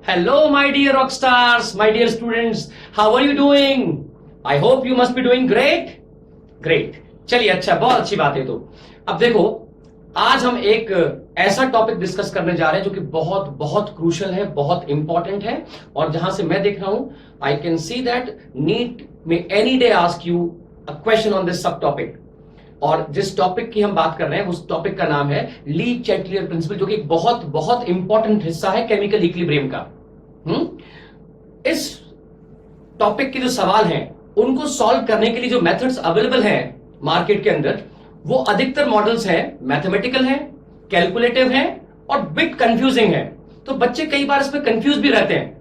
Hello, my dear rock stars, my dear students. How are you doing? I hope you must be doing great. Great. चलिए अच्छा, बहुत अच्छी बात है। तो अब देखो, आज हम एक ऐसा टॉपिक डिस्कस करने जा रहे हैं जो कि बहुत बहुत क्रूशियल है, बहुत इंपॉर्टेंट है, और जहां से मैं देख रहा हूं, I can see that NEET में any day ask you a question on this subtopic. और जिस टॉपिक की हम बात कर रहे हैं उस टॉपिक का नाम है ली चैटलियर प्रिंसिपल, जो कि एक बहुत बहुत इंपॉर्टेंट हिस्सा है केमिकल इक्विलिब्रियम का। इस टॉपिक के जो सवाल हैं उनको सॉल्व करने के लिए जो मेथड्स अवेलेबल हैं मार्केट के अंदर, वो अधिकतर मॉडल्स हैं, मैथमेटिकल हैं, कैलकुलेटिव हैं और बिट कंफ्यूजिंग है। तो बच्चे कई बार इसमें कंफ्यूज भी रहते हैं।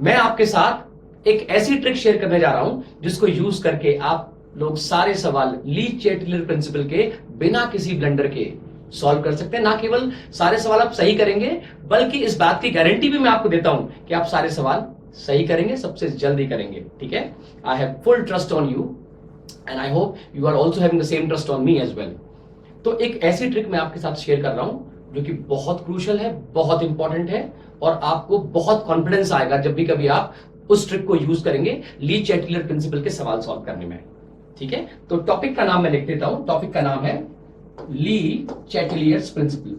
मैं आपके साथ एक ऐसी ट्रिक शेयर करने जा रहा हूं जिसको यूज करके आप लोग सारे सवाल ली चैटलियर प्रिंसिपल के बिना किसी ब्लंडर के सॉल्व कर सकते हैं। ना केवल सारे सवाल आप सही करेंगे, बल्कि इस बात की गारंटी भी मैं आपको देता हूं कि आप सारे सवाल सही करेंगे, सबसे जल्दी करेंगे। ठीक है, I have full trust on you and I hope you are also having the same trust on me as well. तो एक ऐसी ट्रिक मैं आपके साथ शेयर कर रहा हूं जो कि बहुत क्रूशियल है, बहुत इंपॉर्टेंट है, और आपको बहुत कॉन्फिडेंस आएगा जब भी कभी आप उस ट्रिक को यूज करेंगे ली चैटलियर प्रिंसिपल के सवाल सॉल्व करने में। ठीक है, तो टॉपिक का नाम मैं लिख देता हूं। टॉपिक का नाम है ली चैटलियर्स प्रिंसिपल।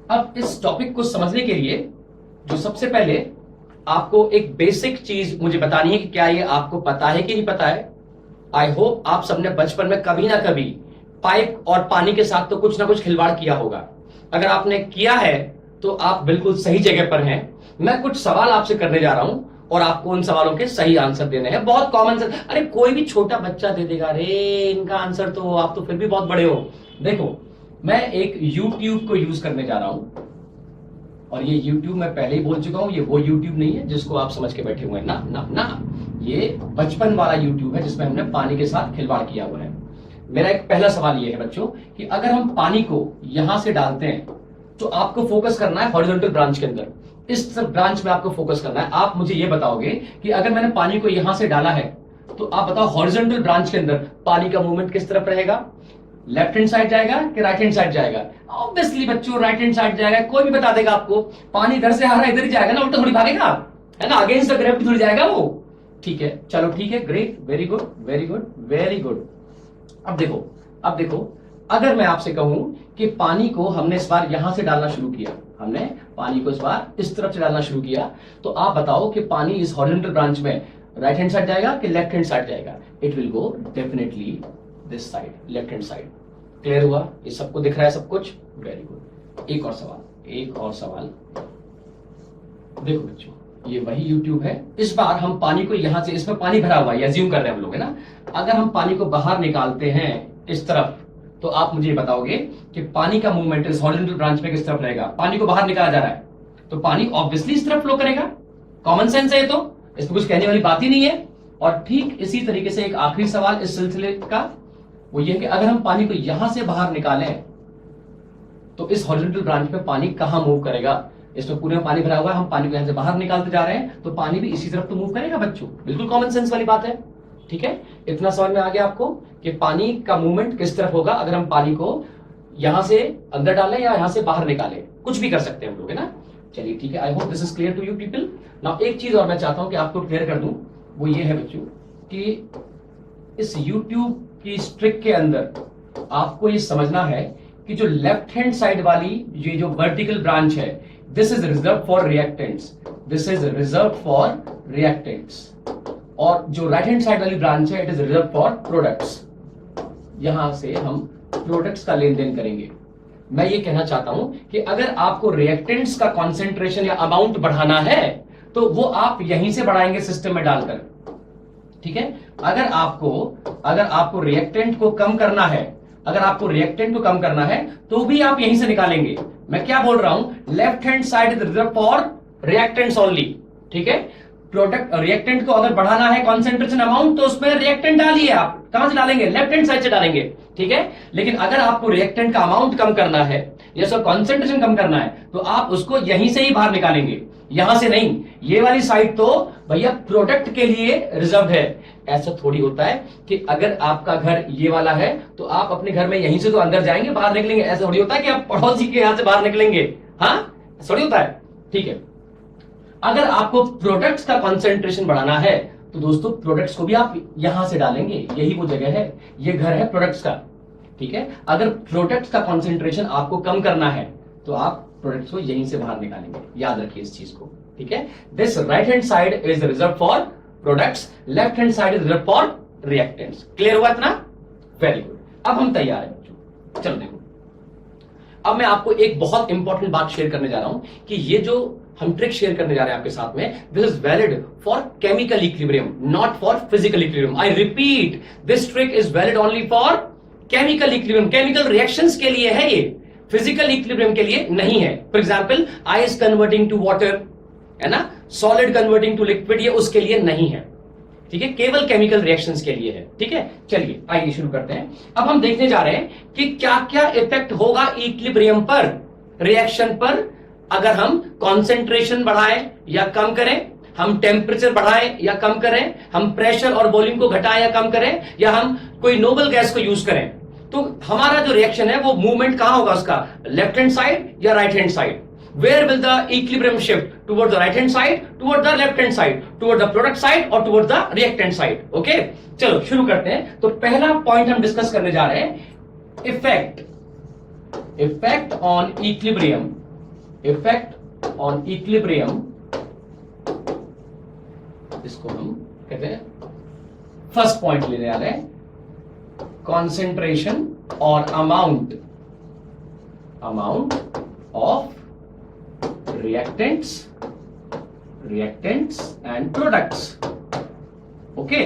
अब इस टॉपिक को समझने के लिए जो सबसे पहले आपको एक बेसिक चीज मुझे बतानी है कि क्या ये आपको पता है कि नहीं पता है। आई होप आप सबने बचपन में कभी ना कभी पाइप और पानी के साथ तो कुछ ना कुछ खिलवाड़ किया होगा। अगर आपने किया है तो आप बिल्कुल सही जगह पर हैं। मैं कुछ सवाल आपसे करने जा रहा हूं और आपको उन सवालों के सही आंसर देने हैं। बहुत कॉमन सेंस, अरे कोई भी छोटा बच्चा दे देगा, अरे इनका आंसर तो आप तो फिर भी बहुत बड़े हो। देखो, मैं एक YouTube को यूज करने जा रहा हूं, और ये YouTube मैं पहले ही बोल चुका हूं, ये वो YouTube नहीं है जिसको आप समझ के बैठे हुए हैं। ना ना ना, ये बचपन वाला YouTube है जिसमें हमने पानी के साथ खिलवाड़ किया हुआ है। मेरा एक पहला सवाल ये है बच्चों कि अगर हम पानी को यहां से डालते हैं तो आपको फोकस करना है हॉरिजॉन्टल ब्रांच के अंदर, इस ब्रांच में आपको फोकस करना है। आप मुझे ये बताओगे कि अगर मैंने पानी को यहां से डाला है तो आप बताओ हॉरिजॉन्टल ब्रांच के अंदर पानी का मूवमेंट किस तरफ रहेगा? लेफ्ट हैंड साइड जाएगा कि राइट हैंड साइड जाएगा? ऑब्वियसली बच्चों राइट हैंड साइड जाएगा। कोई भी बता देगा आपको, पानी इधर से आ रहा है इधर ही जाएगा ना, उल्टा थोड़ी भागेगा, है ना, अगेंस्ट द ग्रेविटी थोड़ी जाएगा वो। ठीक है, चलो ठीक है, great, very good very good very good. अब देखो, अगर मैं आपसे कहूं कि पानी को हमने इस बार यहां से डालना शुरू किया, हमने पानी को इस बार इस तरफ से डालना शुरू किया, तो आप बताओ कि पानी इस हॉरिजॉन्टल ब्रांच में राइट हैंड साइड जाएगा कि लेफ्ट हैंड साइड जाएगा? It will go definitely this side, left hand side. Clear हुआ? ये सबको दिख रहा है सब कुछ? Very good. एक और सवाल देखो बच्चों, ये वही YouTube है। इस बार हम पानी को यहां से, इसमें पानी भरा हुआ है, अज्यूम कर रहे हैं हम लोग, है ना। अगर हम पानी को बाहर निकालते हैं इस तरफ, तो आप मुझे बताओगे कि पानी का मूवमेंट इस हॉरिजॉन्टल ब्रांच में किस तरफ रहेगा? पानी को बाहर निकाला जा रहा है तो पानी ऑब्वियसली इस तरफ फ्लो करेगा। कॉमन सेंस है ये, तो इसमें कुछ कहने वाली बात ही नहीं है। और ठीक इसी तरीके से एक आखिरी सवाल इस सिलसिले का वो ये है कि अगर हम पानी को यहां से बाहर निकालें तो इस हॉरिजॉन्टल ब्रांच में पानी कहां मूव करेगा? इसमें पूरे में पानी भरा हुआ है, हम पानी को यहां से बाहर निकालते जा रहे हैं तो पानी भी इसी तरफ तो मूव करेगा बच्चों। बिल्कुल कॉमन सेंस वाली बात है। ठीक है, इतना समझ में आ गया आपको कि पानी का मूवमेंट किस तरफ होगा अगर हम पानी को यहां से अंदर डालें या यहां से बाहर निकालें? कुछ भी कर सकते हैं हम लोग, है ना। चलिए ठीक है, I hope this is clear to you people. Now एक चीज और मैं चाहता हूं कि आपको क्लियर कर दूं, वो ये है बच्चों कि इस YouTube की इस ट्रिक के अंदर आपको ये समझना है कि जो लेफ्ट हैंड साइड वाली ये जो वर्टिकल ब्रांच है, this is reserve for reactants, this is reserve for reactants, और जो राइट हैंड साइड वाली ब्रांच है it is reserve for products. यहां से हम प्रोडक्ट्स का लेन देन करेंगे। मैं ये कहना चाहता हूं कि अगर आपको रिएक्टेंट्स का कॉन्सेंट्रेशन या अमाउंट बढ़ाना है तो वो आप यहीं से बढ़ाएंगे सिस्टम में डालकर। ठीक है, अगर आपको रिएक्टेंट को कम करना है, तो भी आप यहीं से निकालेंगे। मैं क्या बोल रहा हूं? Left hand side is reserve for reactants only. ठीक है, प्रोडक्ट रिएक्टेंट को अगर बढ़ाना है कॉन्सेंट्रेशन अमाउंट, तो उसमें रिएक्टेंट डालिए। आप कहां से डालेंगे? लेफ्ट हैंड साइड से डालेंगे, ठीक है। लेकिन अगर आपको रिएक्टेंट का अमाउंट कम करना है या सो कॉन्सेंट्रेशन कम करना है, तो आप उसको यहीं से ही बाहर निकालेंगे, यहां से नहीं। ये वाली साइड तो भैया प्रोडक्ट के लिए रिजर्व है। ऐसा थोड़ी होता है कि अगर आपका घर ये वाला है तो आप अपने घर में यहीं से तो अंदर जाएंगे, बाहर निकलेंगे। ऐसा थोड़ी होता है कि आप पड़ोसी के यहां से बाहर निकलेंगे, हाँ, थोड़ी होता है, ठीक है। अगर आपको प्रोडक्ट्स का कंसंट्रेशन बढ़ाना है तो दोस्तों प्रोडक्ट्स को भी आप यहां से डालेंगे, यही वो जगह है, ये घर है प्रोडक्ट्स का, ठीक है। अगर प्रोडक्ट्स का कंसंट्रेशन आपको कम करना है तो आप प्रोडक्ट्स को यहीं से बाहर निकालेंगे, याद रखिए इस चीज को, ठीक है। This right hand side is reserve for products, left hand side is reserve for reactants. Clear हुआ इतना? Very good. अब हम तैयार हैं बच्चों, चलो देखो। अब मैं आपको एक बहुत इंपॉर्टेंट बात शेयर करने जा रहा हूं कि ये जो हम ट्रिक शेयर करने जा रहे हैं आपके साथ में, this is valid for chemical equilibrium, not for physical equilibrium. I repeat, this trick is valid only for chemical equilibrium, chemical reactions के लिए है ये, फिजिकल इक्विलिब्रियम के लिए नहीं है। For example ice converting to water, है ना, सॉलिड कन्वर्टिंग टू लिक्विड, ये उसके लिए नहीं है, ठीक है, केवल केमिकल रिएक्शंस के लिए है, ठीक है। चलिए आइए शुरू करते हैं। अब हम देखने जा रहे हैं कि क्या क्या इफेक्ट होगा इक्विलिब्रियम पर, रिएक्शन पर, अगर हम कॉन्सेंट्रेशन बढ़ाएं या कम करें, हम टेम्परेचर बढ़ाएं या कम करें, हम प्रेशर और वॉल्यूम को घटाएं या कम करें, या हम कोई नोबल गैस को यूज करें, तो हमारा जो रिएक्शन है वो मूवमेंट कहां होगा उसका, लेफ्ट हैंड साइड या right hand side? Where will the equilibrium shift? Towards the right hand side, towards the left hand side, towards the product side or towards the reactant side? Okay? चलो शुरू करते हैं। तो पहला point हम discuss करने जा रहे हैं, effect on equilibrium, effect on equilibrium, इसको हम कहते हैं फर्स्ट पॉइंट लेने आ रहे हैं, कॉन्सेंट्रेशन और amount of reactants and products। Okay,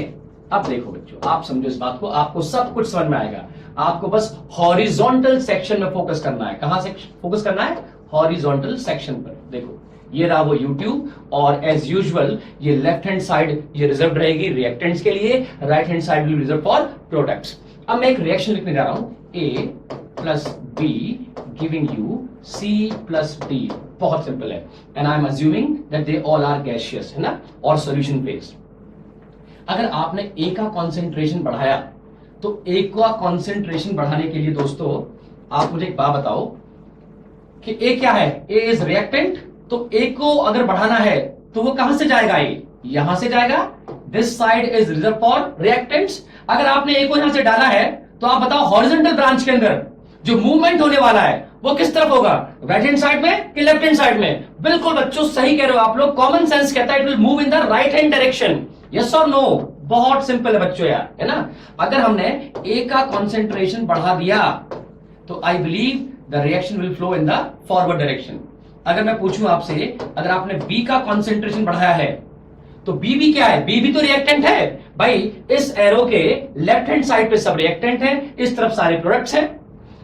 अब देखो बच्चों, आप समझो इस बात को, आपको सब कुछ समझ में आएगा। आपको बस हॉरिजॉन्टल सेक्शन में फोकस करना है। कहां से फोकस करना है? हॉरिजॉन्टल सेक्शन पर। देखो ये रहा वो यूट्यूब, और एज यूजुअल ये लेफ्ट हैंड साइड ये रिजर्व रहेगी रिएक्टेंट्स के लिए, right hand side will reserve for products. अब मैं एक रिएक्शन लिखने जा रहा हूं, A plus B giving you C plus D। बहुत सिंपल है, and I am assuming that they all are gaseous, है ना, और सॉल्यूशन फेज। अगर आपने A का कॉन्सेंट्रेशन बढ़ाया तो A का कॉन्सेंट्रेशन बढ़ाने के लिए दोस्तों आप मुझे एक बात बताओ कि A क्या है? A इज रिएक्टेंट, तो A को अगर बढ़ाना है तो वो कहां से जाएगा? A यहां से जाएगा। This side is reserve for reactants. अगर आपने A को यहां से डाला है तो आप बताओ हॉरिजॉन्टल ब्रांच के अंदर जो मूवमेंट होने वाला है वो किस तरफ होगा, राइट हैंड साइड में कि लेफ्ट हैंड साइड में? बिल्कुल बच्चों सही कह रहे हो आप लोग, कॉमन सेंस कहता है it will move in the right hand direction. Yes और नो? बहुत सिंपल है बच्चों यार, है ना। अगर हमने ए का कॉन्सेंट्रेशन बढ़ा दिया तो I believe the reaction will flow in the forward direction. अगर मैं पूछूं आपसे, अगर आपने बी का कॉन्सेंट्रेशन बढ़ाया है तो बी भी क्या है? बी भी तो रिएक्टेंट है भाई। इस एरो के लेफ्ट हैंड साइड पे सब रिएक्टेंट है, इस तरफ सारे प्रोडक्ट्स हैं।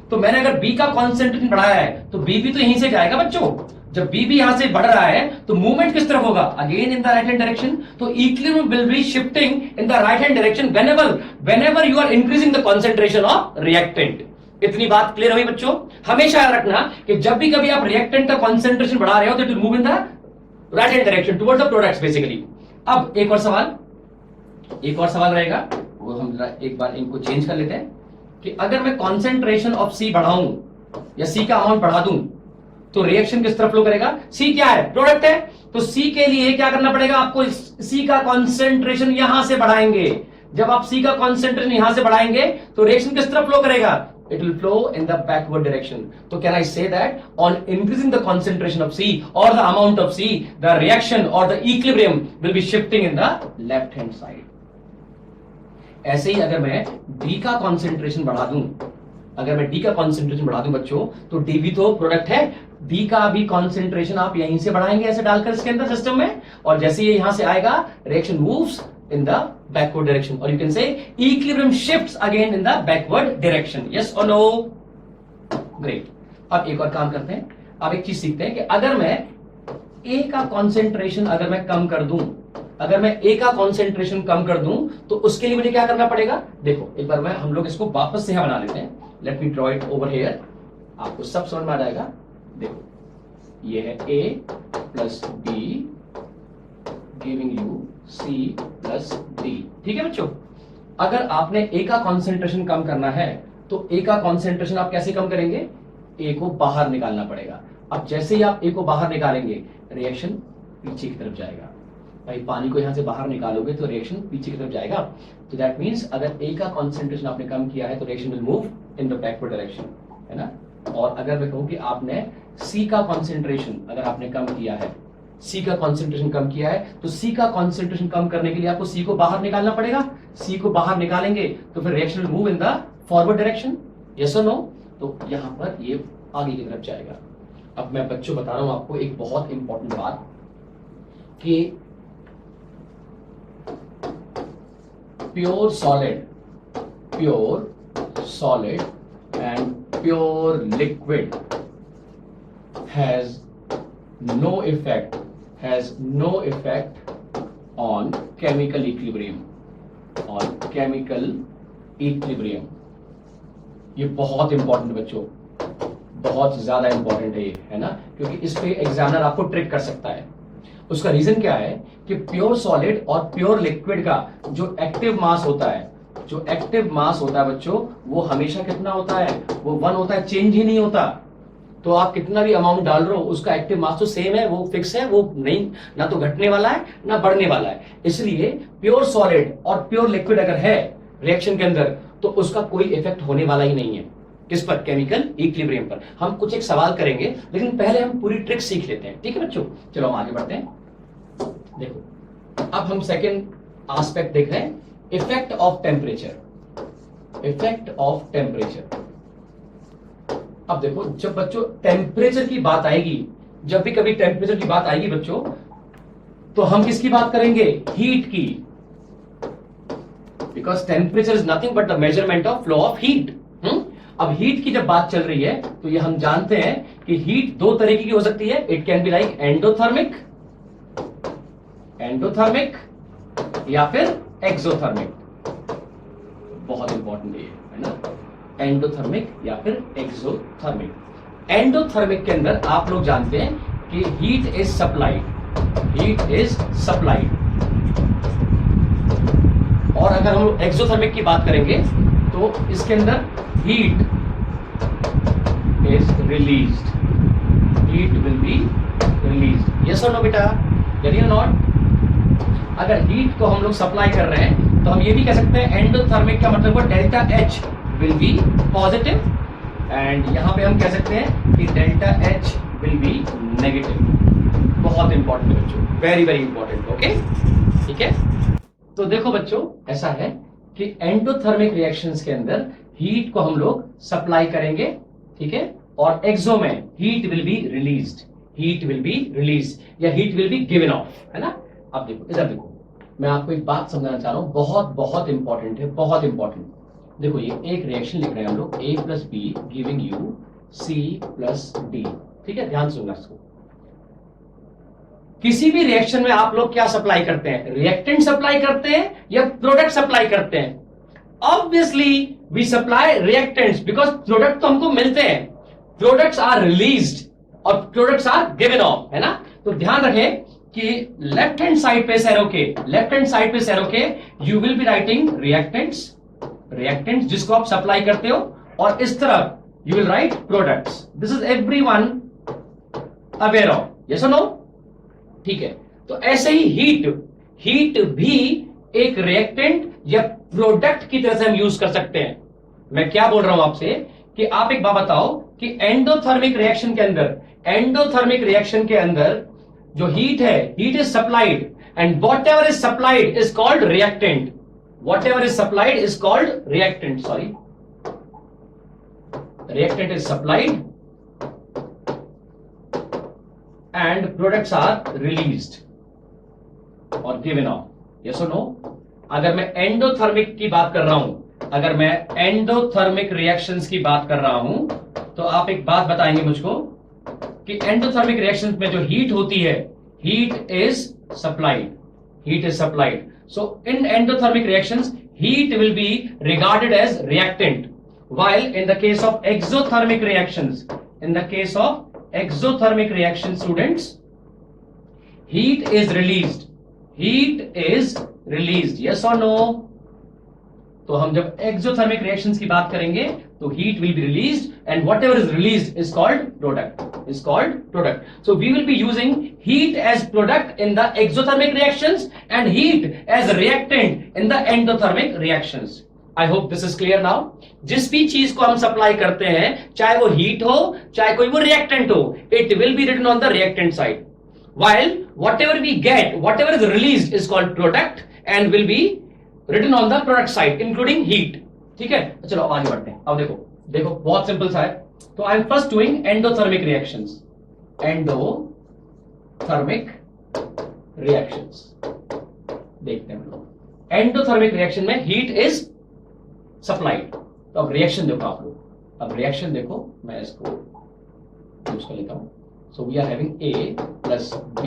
तो मैंने अगर बी का कॉन्सेंट्रेशन बढ़ाया है तो बी भी तो यहीं से जाएगा बच्चों। जब बी भी यहां से बढ़ रहा है तो मूवमेंट किस तरफ होगा? Again in the right hand direction. तो equilibrium will be shifting in the right hand direction whenever you are increasing the concentration of reactant. इतनी बात क्लियर हुई बच्चों? हमेशा याद रखना कि जब भी कभी आप रिएक्टेंट का कॉन्सेंट्रेशन बढ़ा रहे हो तो it will move in the right hand direction towards the products basically. अब एक और सवाल रहेगा, वो हम एक बार इनको चेंज कर लेते हैं कि अगर मैं कॉन्सेंट्रेशन ऑफ सी बढ़ाऊं या सी का अमाउंट बढ़ा दूं तो रिएक्शन किस तरफ फ्लो करेगा? सी क्या है? प्रोडक्ट है। तो सी के लिए क्या करना पड़ेगा आपको? सी का कॉन्सेंट्रेशन यहां से बढ़ाएंगे। जब आप सी का कॉन्सेंट्रेशन यहां से बढ़ाएंगे तो रिएक्शन किस तरफ फ्लो करेगा? It will flow in the backward direction. So can I say that on increasing the concentration of C or the amount of C, the reaction or the equilibrium will be shifting in the left hand side. ऐसे ही अगर मैं D का concentration बढ़ा दूं, बच्चों, तो D भी तो प्रोडक्ट है। D का भी कॉन्सेंट्रेशन आप यहीं से बढ़ाएंगे ऐसे डालकर इसके अंदर सिस्टम में, और जैसे ये यहां से आएगा reaction moves in the backward direction, or you can say equilibrium shifts again in the backward direction. Yes or no? Great. अब एक और काम करते हैं, अब एक चीज सीखते हैं कि अगर मैं A का कॉन्सेंट्रेशन अगर मैं कम कर दूं अगर मैं ए का कॉन्सेंट्रेशन कम कर दूं तो उसके लिए मुझे क्या करना पड़ेगा? देखो एक बार हम लोग इसको वापस से यहां बना लेते हैं। Let me draw it over here, आपको सब समझ में आ जाएगा। देखो ये है A plus B giving you C plus D. ठीक है बच्चों, अगर आपने ए का कॉन्सेंट्रेशन कम करना है तो ए का कॉन्सेंट्रेशन आप कैसे कम करेंगे? ए को बाहर निकालना पड़ेगा। अब जैसे ही आप ए को बाहर निकालेंगे रिएक्शन पीछे की तरफ जाएगा। भाई पानी को यहां से बाहर निकालोगे तो रिएक्शन पीछे की तरफ जाएगा। तो दैट मींस अगर ए का कॉन्सेंट्रेशन आपने कम किया है तो reaction will move in the backward direction, है ना। और अगर मैं कहूं कि आपने सी का कॉन्सेंट्रेशन अगर आपने कम किया है, सी का कॉन्सेंट्रेशन कम किया है, तो सी का कॉन्सेंट्रेशन कम करने के लिए आपको सी को बाहर निकालना पड़ेगा। सी को बाहर निकालेंगे तो फिर reaction will move in the forward direction, yes और नो। तो यहां पर ये आगे की तरफ जाएगा। अब मैं बच्चों बता रहा हूं आपको एक बहुत इंपॉर्टेंट बात कि pure solid and pure liquid has no effect on chemical equilibrium, ये बहुत इंपॉर्टेंट बच्चों, बहुत ज्यादा इंपॉर्टेंट है ये, है ना, क्योंकि इस पे एग्जामिनर आपको ट्रिक कर सकता है। उसका रीजन क्या है कि प्योर सॉलिड और प्योर लिक्विड का जो एक्टिव मास होता है, बच्चों वो हमेशा कितना होता है? वो 1 होता है, चेंज ही नहीं होता। तो आप कितना भी अमाउंट डाल रहे हो उसका एक्टिव मास तो सेम है, वो फिक्स है, वो नहीं, ना तो घटने वाला है ना बढ़ने वाला है। इसलिए प्योर सॉलिड और प्योर लिक्विड अगर है रिएक्शन के अंदर तो उसका कोई इफेक्ट होने वाला ही नहीं है। किस पर? केमिकल इक्विलिब्रियम पर। हम कुछ एक सवाल करेंगे लेकिन पहले हम पूरी ट्रिक सीख लेते हैं, ठीक है बच्चों। चलो हम आगे बढ़ते हैं। देखो अब हम सेकेंड एस्पेक्ट देख रहे हैं, इफेक्ट ऑफ टेम्परेचर। अब देखो जब बच्चों टेम्परेचर की बात आएगी, जब भी कभी टेम्परेचर की बात आएगी बच्चों, तो हम किसकी बात करेंगे? हीट की, because temperature is nothing but the measurement of flow of heat. अब हीट की जब बात चल रही है तो ये हम जानते हैं कि हीट दो तरीके की हो सकती है। It can be like endothermic या फिर एक्सोथर्मिक। बहुत इंपॉर्टेंट है ना, एंडोथर्मिक या फिर एक्सोथर्मिक। एंडोथर्मिक के अंदर आप लोग जानते हैं कि हीट इज सप्लाइड, और अगर हम एक्सोथर्मिक की बात करेंगे तो इसके अंदर heat is released, heat will be released. Yes और नो बेटा, यदि नॉट, अगर हीट को हम लोग सप्लाई कर रहे हैं तो हम ये भी कह सकते हैं एंडोथर्मिक का मतलब delta H will be positive, and यहां पे हम कह सकते हैं कि delta H will be negative. बहुत इंपॉर्टेंट है बच्चों, वेरी वेरी इंपॉर्टेंट, ओके, ठीक है। तो देखो बच्चों ऐसा है कि एंडोथर्मिक रिएक्शंस के अंदर हीट को हम लोग सप्लाई करेंगे, ठीक है, और एक्सो में हीट विल बी रिलीज्ड या heat will be given off, है ना। अब देखो इधर देखो, मैं आपको एक बात समझाना चाह रहा हूं, बहुत इंपॉर्टेंट है, बहुत इंपॉर्टेंट। देखो ये एक रिएक्शन लिख रहे हैं हम लोग, A plus B giving you C plus D, ठीक है, ध्यान सुनना इसको। किसी भी रिएक्शन में आप लोग क्या सप्लाई करते हैं? रिएक्टेंट सप्लाई करते हैं या प्रोडक्ट सप्लाई करते हैं? Obviously we supply reactants, because product तो हमको मिलते हैं, प्रोडक्ट्स आर रिलीज्ड और प्रोडक्ट्स आर गिवन ऑफ, है ना। तो ध्यान रखें कि लेफ्ट हैंड साइड पे सैरो के you will be writing reactants जिसको आप सप्लाई करते हो, और इस तरफ you will write products. This is everyone aware of, yes और नो, ठीक है। तो ऐसे ही हीट भी एक रिएक्टेंट या प्रोडक्ट की तरह से हम यूज कर सकते हैं। मैं क्या बोल रहा हूं आपसे कि आप एक बात बताओ कि एंडोथर्मिक रिएक्शन के अंदर जो हीट है, heat is supplied, and what ever is supplied is called reactant. Reactant is supplied and products are released or given off. Yes or no? अगर मैं एंडोथर्मिक की बात कर रहा हूं, अगर मैं एंडोथर्मिक रिएक्शंस की बात कर रहा हूं, तो आप एक बात बताएंगे मुझको कि एंडोथर्मिक रिएक्शंस में जो हीट होती है, heat is heat is supplied. So in endothermic reactions, heat will be regarded as reactant, while in the case of exothermic reactions, students, heat is released. Yes or no? तो हम जब exothermic reactions की बात करेंगे तो heat will be released, and whatever is released is called product. So we will be using heat as product in the exothermic reactions and heat as reactant in the endothermic reactions. I hope this is clear now. जिस भी चीज को हम supply करते हैं, चाहे वो heat हो चाहे कोई वो रिएक्टेंट हो, it will be written on the reactant side, while whatever we get, whatever is released is called product and will be written on the product side including heat. ठीक है, चलो अब आगे बढ़ते हैं. अब देखो बहुत सिंपल सा है. तो I am first doing endothermic reactions. देखते हैं हम लोग. एंडोथर्मिक रिएक्शन में हीट इज सप्लाइड. तो अब रिएक्शन देखो आप लोग. अब रिएक्शन देखो, मैं इसको यूज कर लेता हूं. So we are having A plus B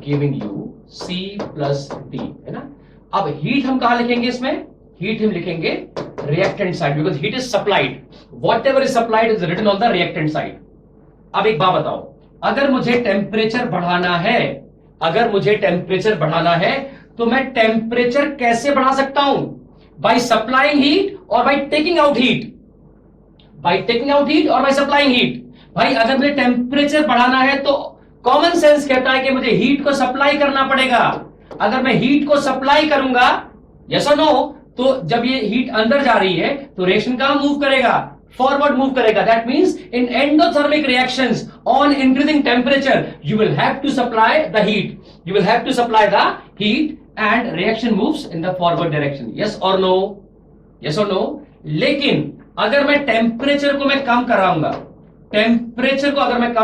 giving you C plus D, है ना. अब हीट हम कहां लिखेंगे इसमें? हीट हम लिखेंगे reactant side, because heat is supplied. Whatever is supplied is written on the reactant side. अब एक बात बताओ, अगर मुझे टेम्परेचर बढ़ाना है तो मैं टेम्परेचर कैसे बढ़ा सकता हूं? बाय सप्लाइंग हीट और by taking out heat. By supplying heat. भाई अगर मुझे टेम्परेचर बढ़ाना है तो कॉमन सेंस कहता है कि मुझे हीट को सप्लाई करना पड़ेगा. अगर मैं हीट को सप्लाई करूंगा, यस और नो, तो जब ये हीट अंदर जा रही है तो रिएक्शन कहां मूव करेगा? फॉरवर्ड मूव करेगा. That means in endothermic reactions on increasing temperature you will have to supply the heat and reaction moves in the forward direction. Yes और नो. लेकिन अगर मैं टेम्परेचर को कम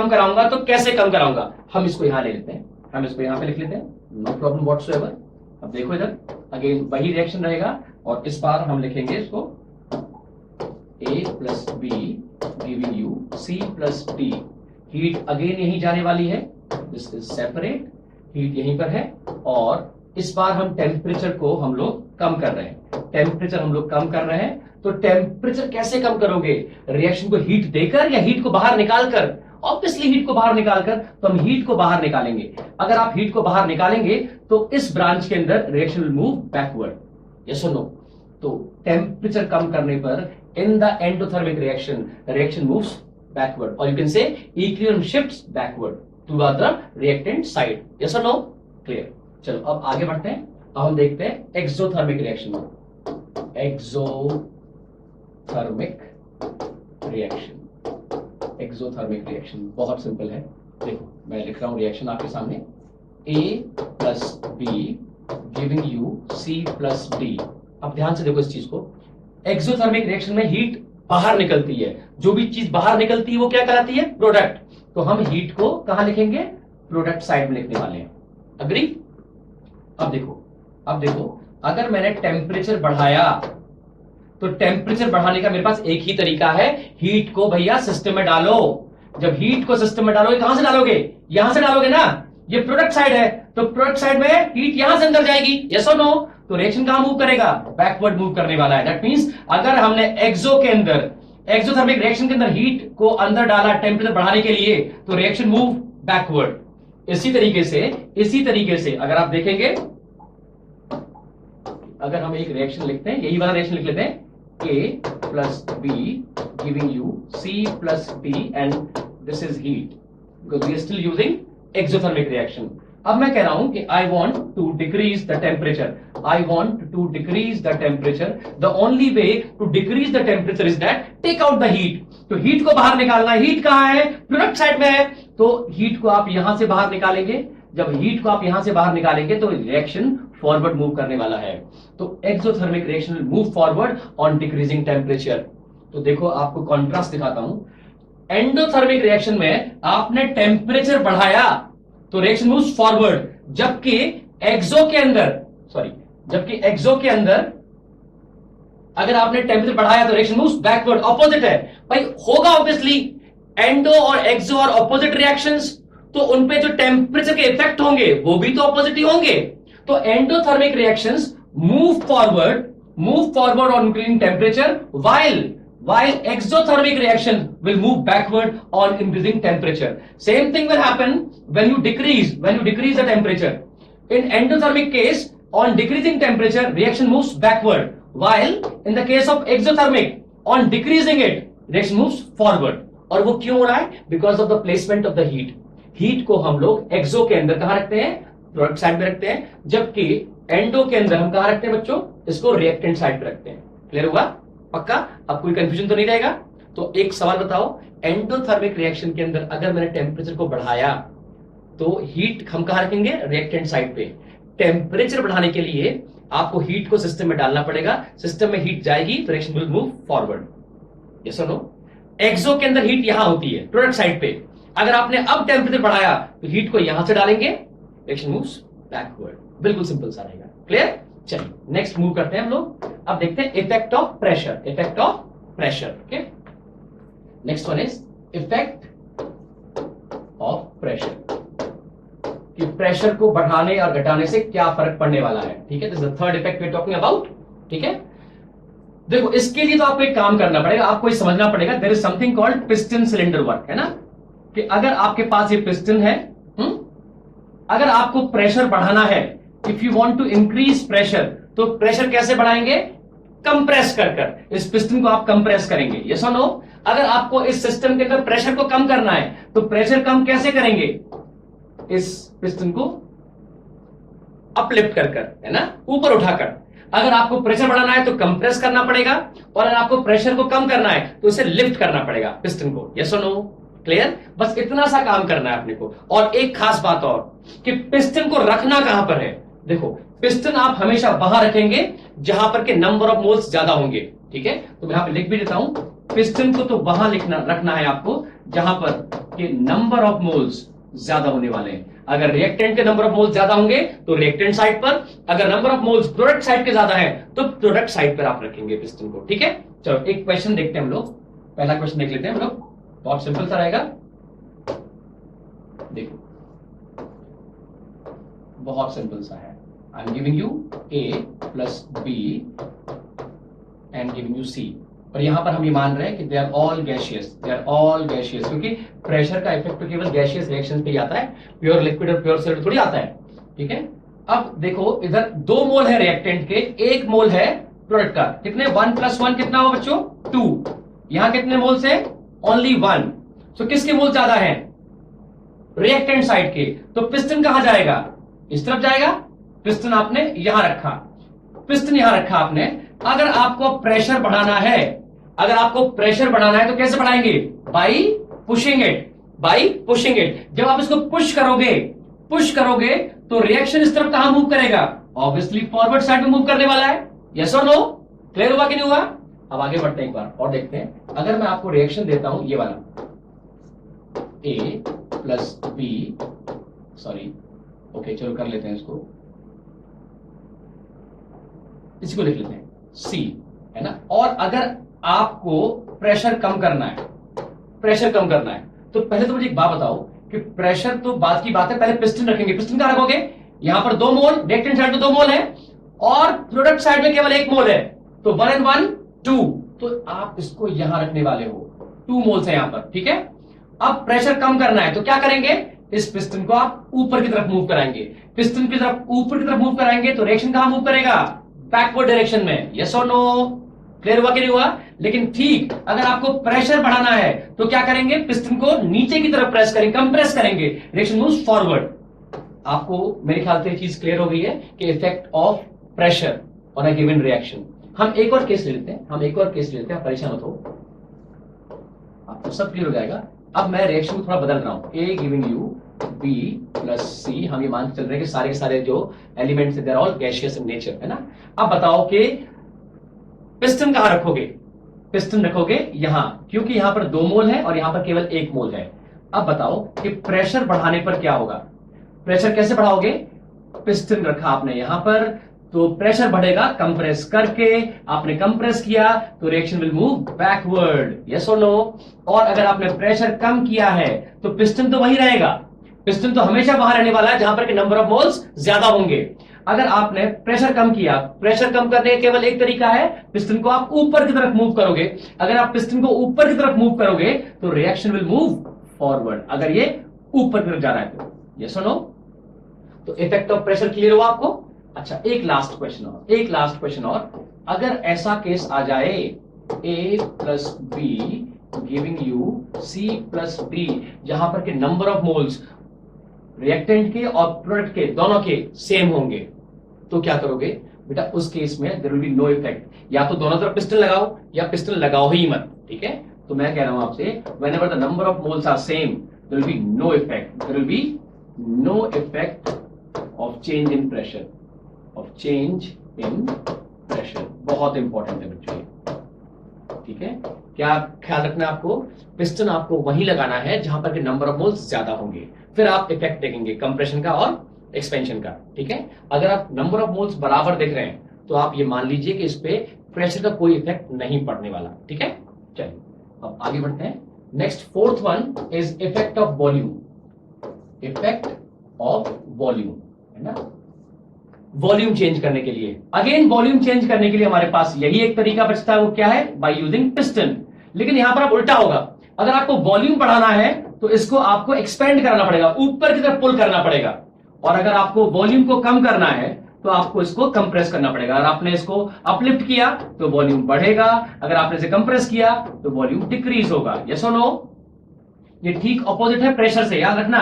कराऊंगा, तो कैसे कम कराऊंगा? हम इसको यहां ले लेते हैं, हम इसको यहां पे लिख लेते हैं. No problem whatsoever. अब देखो इधर अगेन वही रिएक्शन रहेगा और इस बार हम लिखेंगे इसको A plus B giving you C plus D. Heat again यहीं जाने वाली है. This is separate. हीट यहीं पर है और इस बार हम टेम्परेचर को हम लोग कम कर रहे हैं. तो टेम्परेचर कैसे कम करोगे? रिएक्शन को हीट देकर या हीट को बाहर निकालकर? ऑब्वियसली हीट को बाहर निकालकर. तो हम हीट को बाहर निकालेंगे. अगर आप हीट को बाहर निकालेंगे तो इस ब्रांच के अंदर reaction will move backward. Yes और नो? तो टेम्परेचर कम करने पर in the endothermic reaction moves backward, और you can say equilibrium shifts backward to the reactant side. Yes और नो? क्लियर. चलो अब आगे बढ़ते हैं. अब हम देखते हैं एक्सोथर्मिक रिएक्शन. एक्सोथर्मिक रिएक्शन बहुत सिंपल है. देखो मैं लिख रहा हूं रिएक्शन आपके सामने. A plus B giving you C plus D. अब ध्यान से देखो इस चीज को. एक्सोथर्मिक रिएक्शन में हीट बाहर निकलती है. जो भी चीज बाहर निकलती है वो क्या कहलाती है? प्रोडक्ट. तो हम हीट को कहां लिखेंगे? प्रोडक्ट साइड में लिखने वाले हैं. अग्री? अब देखो अगर मैंने टेम्परेचर बढ़ाया तो टेम्परेचर बढ़ाने का मेरे पास एक ही तरीका है. हीट को भैया सिस्टम में डालो. जब हीट को सिस्टम में डालोगे, कहां से डालोगे? यहां से डालोगे ना. ये प्रोडक्ट साइड है तो प्रोडक्ट साइड में हीट यहां से अंदर जाएगी. यस और नो? तो रिएक्शन कहां मूव करेगा? बैकवर्ड मूव करने वाला है. दैट मींस अगर हमने एक्सोथर्मिक रिएक्शन के अंदर हीट को अंदर डाला टेम्परेचर बढ़ाने के लिए, तो रिएक्शन मूव बैकवर्ड. इसी तरीके से अगर आप देखेंगे, अगर हम एक रिएक्शन लिखते हैं, यही वाला रिएक्शन लिख लेते हैं. A plus B giving you C plus D, and this is heat because we are still using exothermic reaction. अब मैं कह रहा हूं कि I want to decrease the temperature. The only way to decrease the temperature is that take out the heat. तो heat को बाहर निकालना है. हीट कहां है? प्रोडक्ट साइड में है. तो हीट को आप यहां से बाहर निकालेंगे. जब हीट को आप यहां से बाहर निकालेंगे तो रिएक्शन फॉरवर्ड मूव करने वाला है. तो exothermic reaction will move forward on decreasing temperature. तो देखो आपको कॉन्ट्रास्ट दिखाता हूं. एंडोथर्मिक रिएक्शन में आपने टेम्परेचर बढ़ाया तो रिएक्शन मूव्स फॉरवर्ड, जबकि एक्सो के अंदर अगर आपने टेम्परेचर बढ़ाया तो रिएक्शन मूव्स बैकवर्ड. ऑपोजिट है भाई, होगा ऑब्वियसली. एंडो और एक्सो और ऑपोजिट रिएक्शंस, तो उनपे जो टेम्परेचर के इफेक्ट होंगे वो भी तो ऑपोजिट ही होंगे. तो endothermic reactions move forward on increasing temperature, while exothermic reaction will move backward on increasing temperature. Same thing will happen when you decrease the temperature. In endothermic case, on decreasing temperature, reaction moves backward, while in the case of exothermic, on decreasing it, reaction moves forward. और वो क्यों हो रहा है? Because of the placement of the heat. Heat को हम लोग एक्सो के अंदर कहां रखते हैं? प्रोडक्ट साइड में रखते हैं, जबकि एंडो के अंदर हम कहां रखते हैं बच्चों? इसको रिएक्टेंट साइड पे रखते हैं। क्लियर हुआ? पक्का? अब कोई कंफ्यूजन तो नहीं रहेगा? तो एक सवाल बताओ, एंडोथर्मिक रिएक्शन के अंदर अगर मैंने टेम्परेचर को बढ़ाया तो हीट हम कहां रखेंगे? रिएक्टेंट साइड पे। टेम्परेचर बढ़ाने के लिए आपको हीट को सिस्टम में डालना पड़ेगा, सिस्टम में हीट जाएगी तो reaction will move forward. Yes और नो? एक्सो के अंदर हीट यहां होती है प्रोडक्ट साइड पे, अगर आपने अब टेम्परेचर बढ़ाया तो हीट को यहां से डालेंगे, रिएक्शन मूव्स बैकवर्ड। बिल्कुल सिंपल सा रहेगा। क्लियर? चलिए नेक्स्ट मूव करते हैं हम लोग। अब देखते हैं effect of pressure. Okay, next one is effect of pressure, कि प्रेशर को बढ़ाने और घटाने से क्या फर्क पड़ने वाला है। ठीक है, this is the third effect we are talking about. ठीक है, देखो इसके लिए तो आपको एक काम करना पड़ेगा, आपको ये समझना पड़ेगा, there is something called piston cylinder work, है ना, कि अगर आपके पास ये पिस्टन है, अगर आपको प्रेशर बढ़ाना है, if you want to increase pressure, तो प्रेशर कैसे बढ़ाएंगे? कंप्रेस कर इस पिस्टन को आप कंप्रेस करेंगे। यस और नो? अगर आपको इस सिस्टम के अंदर प्रेशर को कम करना है तो प्रेशर कम कैसे करेंगे? इस पिस्टन को अपलिफ्ट कर, है ना, ऊपर उठाकर। अगर आपको प्रेशर बढ़ाना है तो कंप्रेस करना पड़ेगा, और अगर आपको प्रेशर को कम करना है तो इसे लिफ्ट करना पड़ेगा पिस्टन को। यस और नो? क्लियर? बस इतना सा काम करना है अपने को। और एक खास बात और, कि पिस्टन को रखना कहां पर है? देखो, पिस्टन आप हमेशा वहां रखेंगे जहां पर के नंबर ऑफ मोल्स ज्यादा होंगे। ठीक है, तो मैं यहां पे लिख भी देता हूं, पिस्टन को तो वहां रखना है आपको जहां पर के नंबर ऑफ मोल्स ज्यादा होने वाले हैं। अगर रिएक्टेंट के नंबर ऑफ मोल्स ज्यादा होंगे तो रिएक्टेंट साइड पर, अगर number of moles product side के ज्यादा है तो प्रोडक्ट साइड पर आप रखेंगे पिस्टन को। ठीक है, चलो एक क्वेश्चन देखते हैं हम लोग। पहला क्वेश्चन देख लेते हैं हम लोग, बहुत सिंपल सा रहेगा। देखो बहुत सिंपल सा है। I am giving you A plus B and giving you C, और यहां पर हम ये मान रहे हैं कि दे आर ऑल गैसियस, क्योंकि प्रेशर का इफेक्ट तो केवल गैसियस रिएक्शन पे ही आता है, प्योर लिक्विड और प्योर सॉलिड थोड़ी आता है। ठीक है, अब देखो इधर 2 मोल है रिएक्टेंट के, 1 मोल है प्रोडक्ट का। कितने? 1 + 1 कितना हो बच्चों? 2। यहां कितने मोल्स है? ओनली 1। तो किसके मोल ज्यादा है? रिएक्टेंट साइड के। तो पिस्टन कहां जाएगा? इस तरफ जाएगा। पिस्टन आपने यहां रखा, आपने। अगर आपको प्रेशर बढ़ाना है तो कैसे बढ़ाएंगे? By pushing it. जब आप इसको पुश करोगे तो रिएक्शन इस तरफ कहां मूव करेगा? ऑब्वियसली फॉरवर्ड साइड में मूव करने वाला है। यस और नो? क्लियर हुआ कि नहीं हुआ? अब आगे बढ़ते हैं एक बार और देखते हैं। अगर मैं आपको रिएक्शन देता हूं ये वाला, A plus B, sorry okay चलो कर लेते हैं इसी को लिख लेते हैं C, है ना। और अगर आपको प्रेशर कम करना है तो पहले तो मुझे एक बात बताओ कि प्रेशर तो बात की बात है, पहले पिस्टन रखेंगे। पिस्टन कहां रखोगे? यहां पर 2 मोल, रिएक्टेंट साइड में 2 मोल है और प्रोडक्ट साइड में केवल 1 मोल है, तो 1 and 1 2, तो आप इसको यहां रखने वाले हो। 2 मोल्स है यहां पर। ठीक है, अब प्रेशर कम करना है तो क्या करेंगे? इस पिस्टन को आप ऊपर की तरफ मूव कराएंगे। पिस्टन की तरफ ऊपर की तरफ मूव कराएंगे तो रिएक्शन कहां मूव करेगा? बैकवर्ड डायरेक्शन में। यस और नो? क्लियर हुआ कि नहीं हुआ? लेकिन ठीक अगर आपको प्रेशर बढ़ाना है तो क्या करेंगे? पिस्टन को नीचे की तरफ प्रेस करेंगे, कंप्रेस करेंगे, रिएक्शन मूव्स फॉरवर्ड। आपको मेरे ख्याल से ये चीज क्लियर हो गई है कि effect of pressure on a given reaction. हम एक और केस ले लेते हैं, आप परेशान मत हो, आपको सब क्लियर हो जाएगा। अब मैं रिएक्शन को थोड़ा बदल रहा हूं। A giving you B plus C, हम ये मान के चल रहे हैं कि सारे के सारे जो एलिमेंट्स है they are all gaseous in nature, है ना। अब बताओ कि पिस्टन कहां रखोगे? पिस्टन रखोगे यहां, क्योंकि यहां पर 2 मोल है और यहां पर केवल 1 मोल है। अब बताओ कि प्रेशर बढ़ाने पर क्या होगा? प्रेशर कैसे बढ़ाओगे? पिस्टन रखा आपने यहां पर, तो प्रेशर बढ़ेगा कंप्रेस करके। आपने कंप्रेस किया तो reaction will move backward. Yes और नो? और अगर आपने प्रेशर कम किया है तो पिस्टन तो वही रहेगा, पिस्टन तो हमेशा वहां रहने वाला है जहां पर के नंबर ऑफ मोल्स ज्यादा होंगे। अगर आपने प्रेशर कम किया, प्रेशर कम करने का केवल एक तरीका है, पिस्टन को आप ऊपर की तरफ मूव करोगे। अगर आप पिस्टन को ऊपर की तरफ मूव करोगे तो रिएक्शन विल मूव फॉरवर्ड, अगर ये ऊपर की तरफ जा रहा है तो। यस और नो? तो इफेक्ट ऑफ प्रेशर क्लियर हुआ आपको? अच्छा, एक लास्ट क्वेश्चन और, अगर ऐसा केस आ जाए A plus B giving you C plus D, जहां पर के नंबर ऑफ मोल्स रिएक्टेंट के और प्रोडक्ट के दोनों के सेम होंगे, तो क्या करोगे बेटा? उस केस में there will be no effect. या तो दोनों तरफ पिस्टन लगाओ या पिस्टन लगाओ ही मत, ठीक है? तो मैं कह रहा हूं आपसे, whenever the number of moles are same there will be no effect, there will be no effect of change in pressure, of change in pressure. बहुत इंपॉर्टेंट है बच्चों, ठीक है? क्या ख्याल रखना है आपको? पिस्टन आपको वहीं लगाना है जहां पर के नंबर ऑफ मोल्स ज्यादा होंगे, फिर आप इफेक्ट देखेंगे कंप्रेशन का और एक्सपेंशन का, ठीक है? अगर आप नंबर ऑफ मोल्स बराबर देख रहे हैं तो आप ये मान लीजिए कि इस पे प्रेशर का कोई इफेक्ट नहीं पड़ने वाला, ठीक है? चलिए अब आगे बढ़ते हैं। Next fourth one is effect of volume. Effect of volume, है ना? वॉल्यूम चेंज करने के लिए, अगेन वॉल्यूम चेंज करने के लिए हमारे पास यही एक तरीका बचता है, वो क्या है? By using piston. लेकिन यहां पर अब उल्टा होगा, अगर आपको वॉल्यूम बढ़ाना है तो इसको आपको एक्सपेंड करना पड़ेगा, ऊपर की तरफ पुल करना पड़ेगा, और अगर आपको वॉल्यूम को कम करना है तो आपको इसको कंप्रेस करना पड़ेगा। अगर आपने इसको अपलिफ्ट किया तो वॉल्यूम बढ़ेगा, अगर आपने इसे कंप्रेस किया तो वॉल्यूम डिक्रीज होगा। यस और नो? ये ठीक ऑपोजिट है प्रेशर से, याद रखना।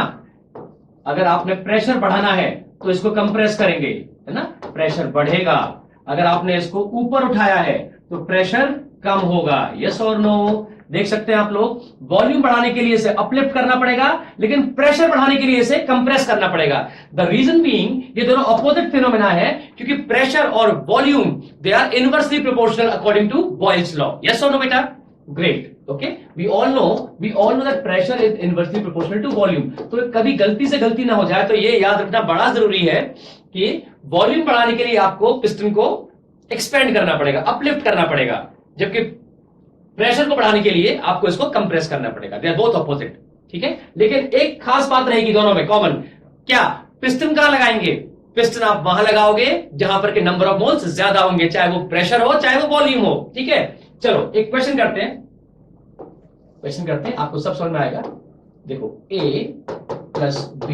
अगर आपने प्रेशर बढ़ाना है तो इसको कंप्रेस करेंगे, है ना? प्रेशर बढ़ेगा। अगर आपने इसको ऊपर उठाया है तो प्रेशर कम होगा। यस और नो? देख सकते हैं आप लोग, वॉल्यूम बढ़ाने के लिए इसे अपलिफ्ट करना पड़ेगा, लेकिन प्रेशर बढ़ाने के लिए इसे कंप्रेस करना पड़ेगा। द रीजन बीइंग, ये दोनों ऑपोजिट फिनोमेना है, क्योंकि प्रेशर और volume they are inversely proportional according to Boyle's law. Yes और नो बेटा? Great, okay. We all know that pressure is inversely proportional to volume. तो कभी गलती से गलती ना हो जाए तो ये याद रखना बड़ा जरूरी है कि वॉल्यूम बढ़ाने के लिए आपको पिस्टन को एक्सपेंड करना पड़ेगा, अपलिफ्ट करना पड़ेगा, जबकि प्रेशर को बढ़ाने के लिए आपको इसको कंप्रेस करना पड़ेगा। दे आर बोथ ऑपोजिट, ठीक है? लेकिन एक खास बात रहेगी दोनों में कॉमन, क्या? पिस्टन कहां लगाएंगे? पिस्टन आप वहां लगाओगे जहां पर के नंबर ऑफ मोल्स ज्यादा होंगे, चाहे वो प्रेशर हो चाहे वो वॉल्यूम हो, ठीक है? चलो एक क्वेश्चन करते हैं, आपको सब समझ में आएगा। देखो, A plus B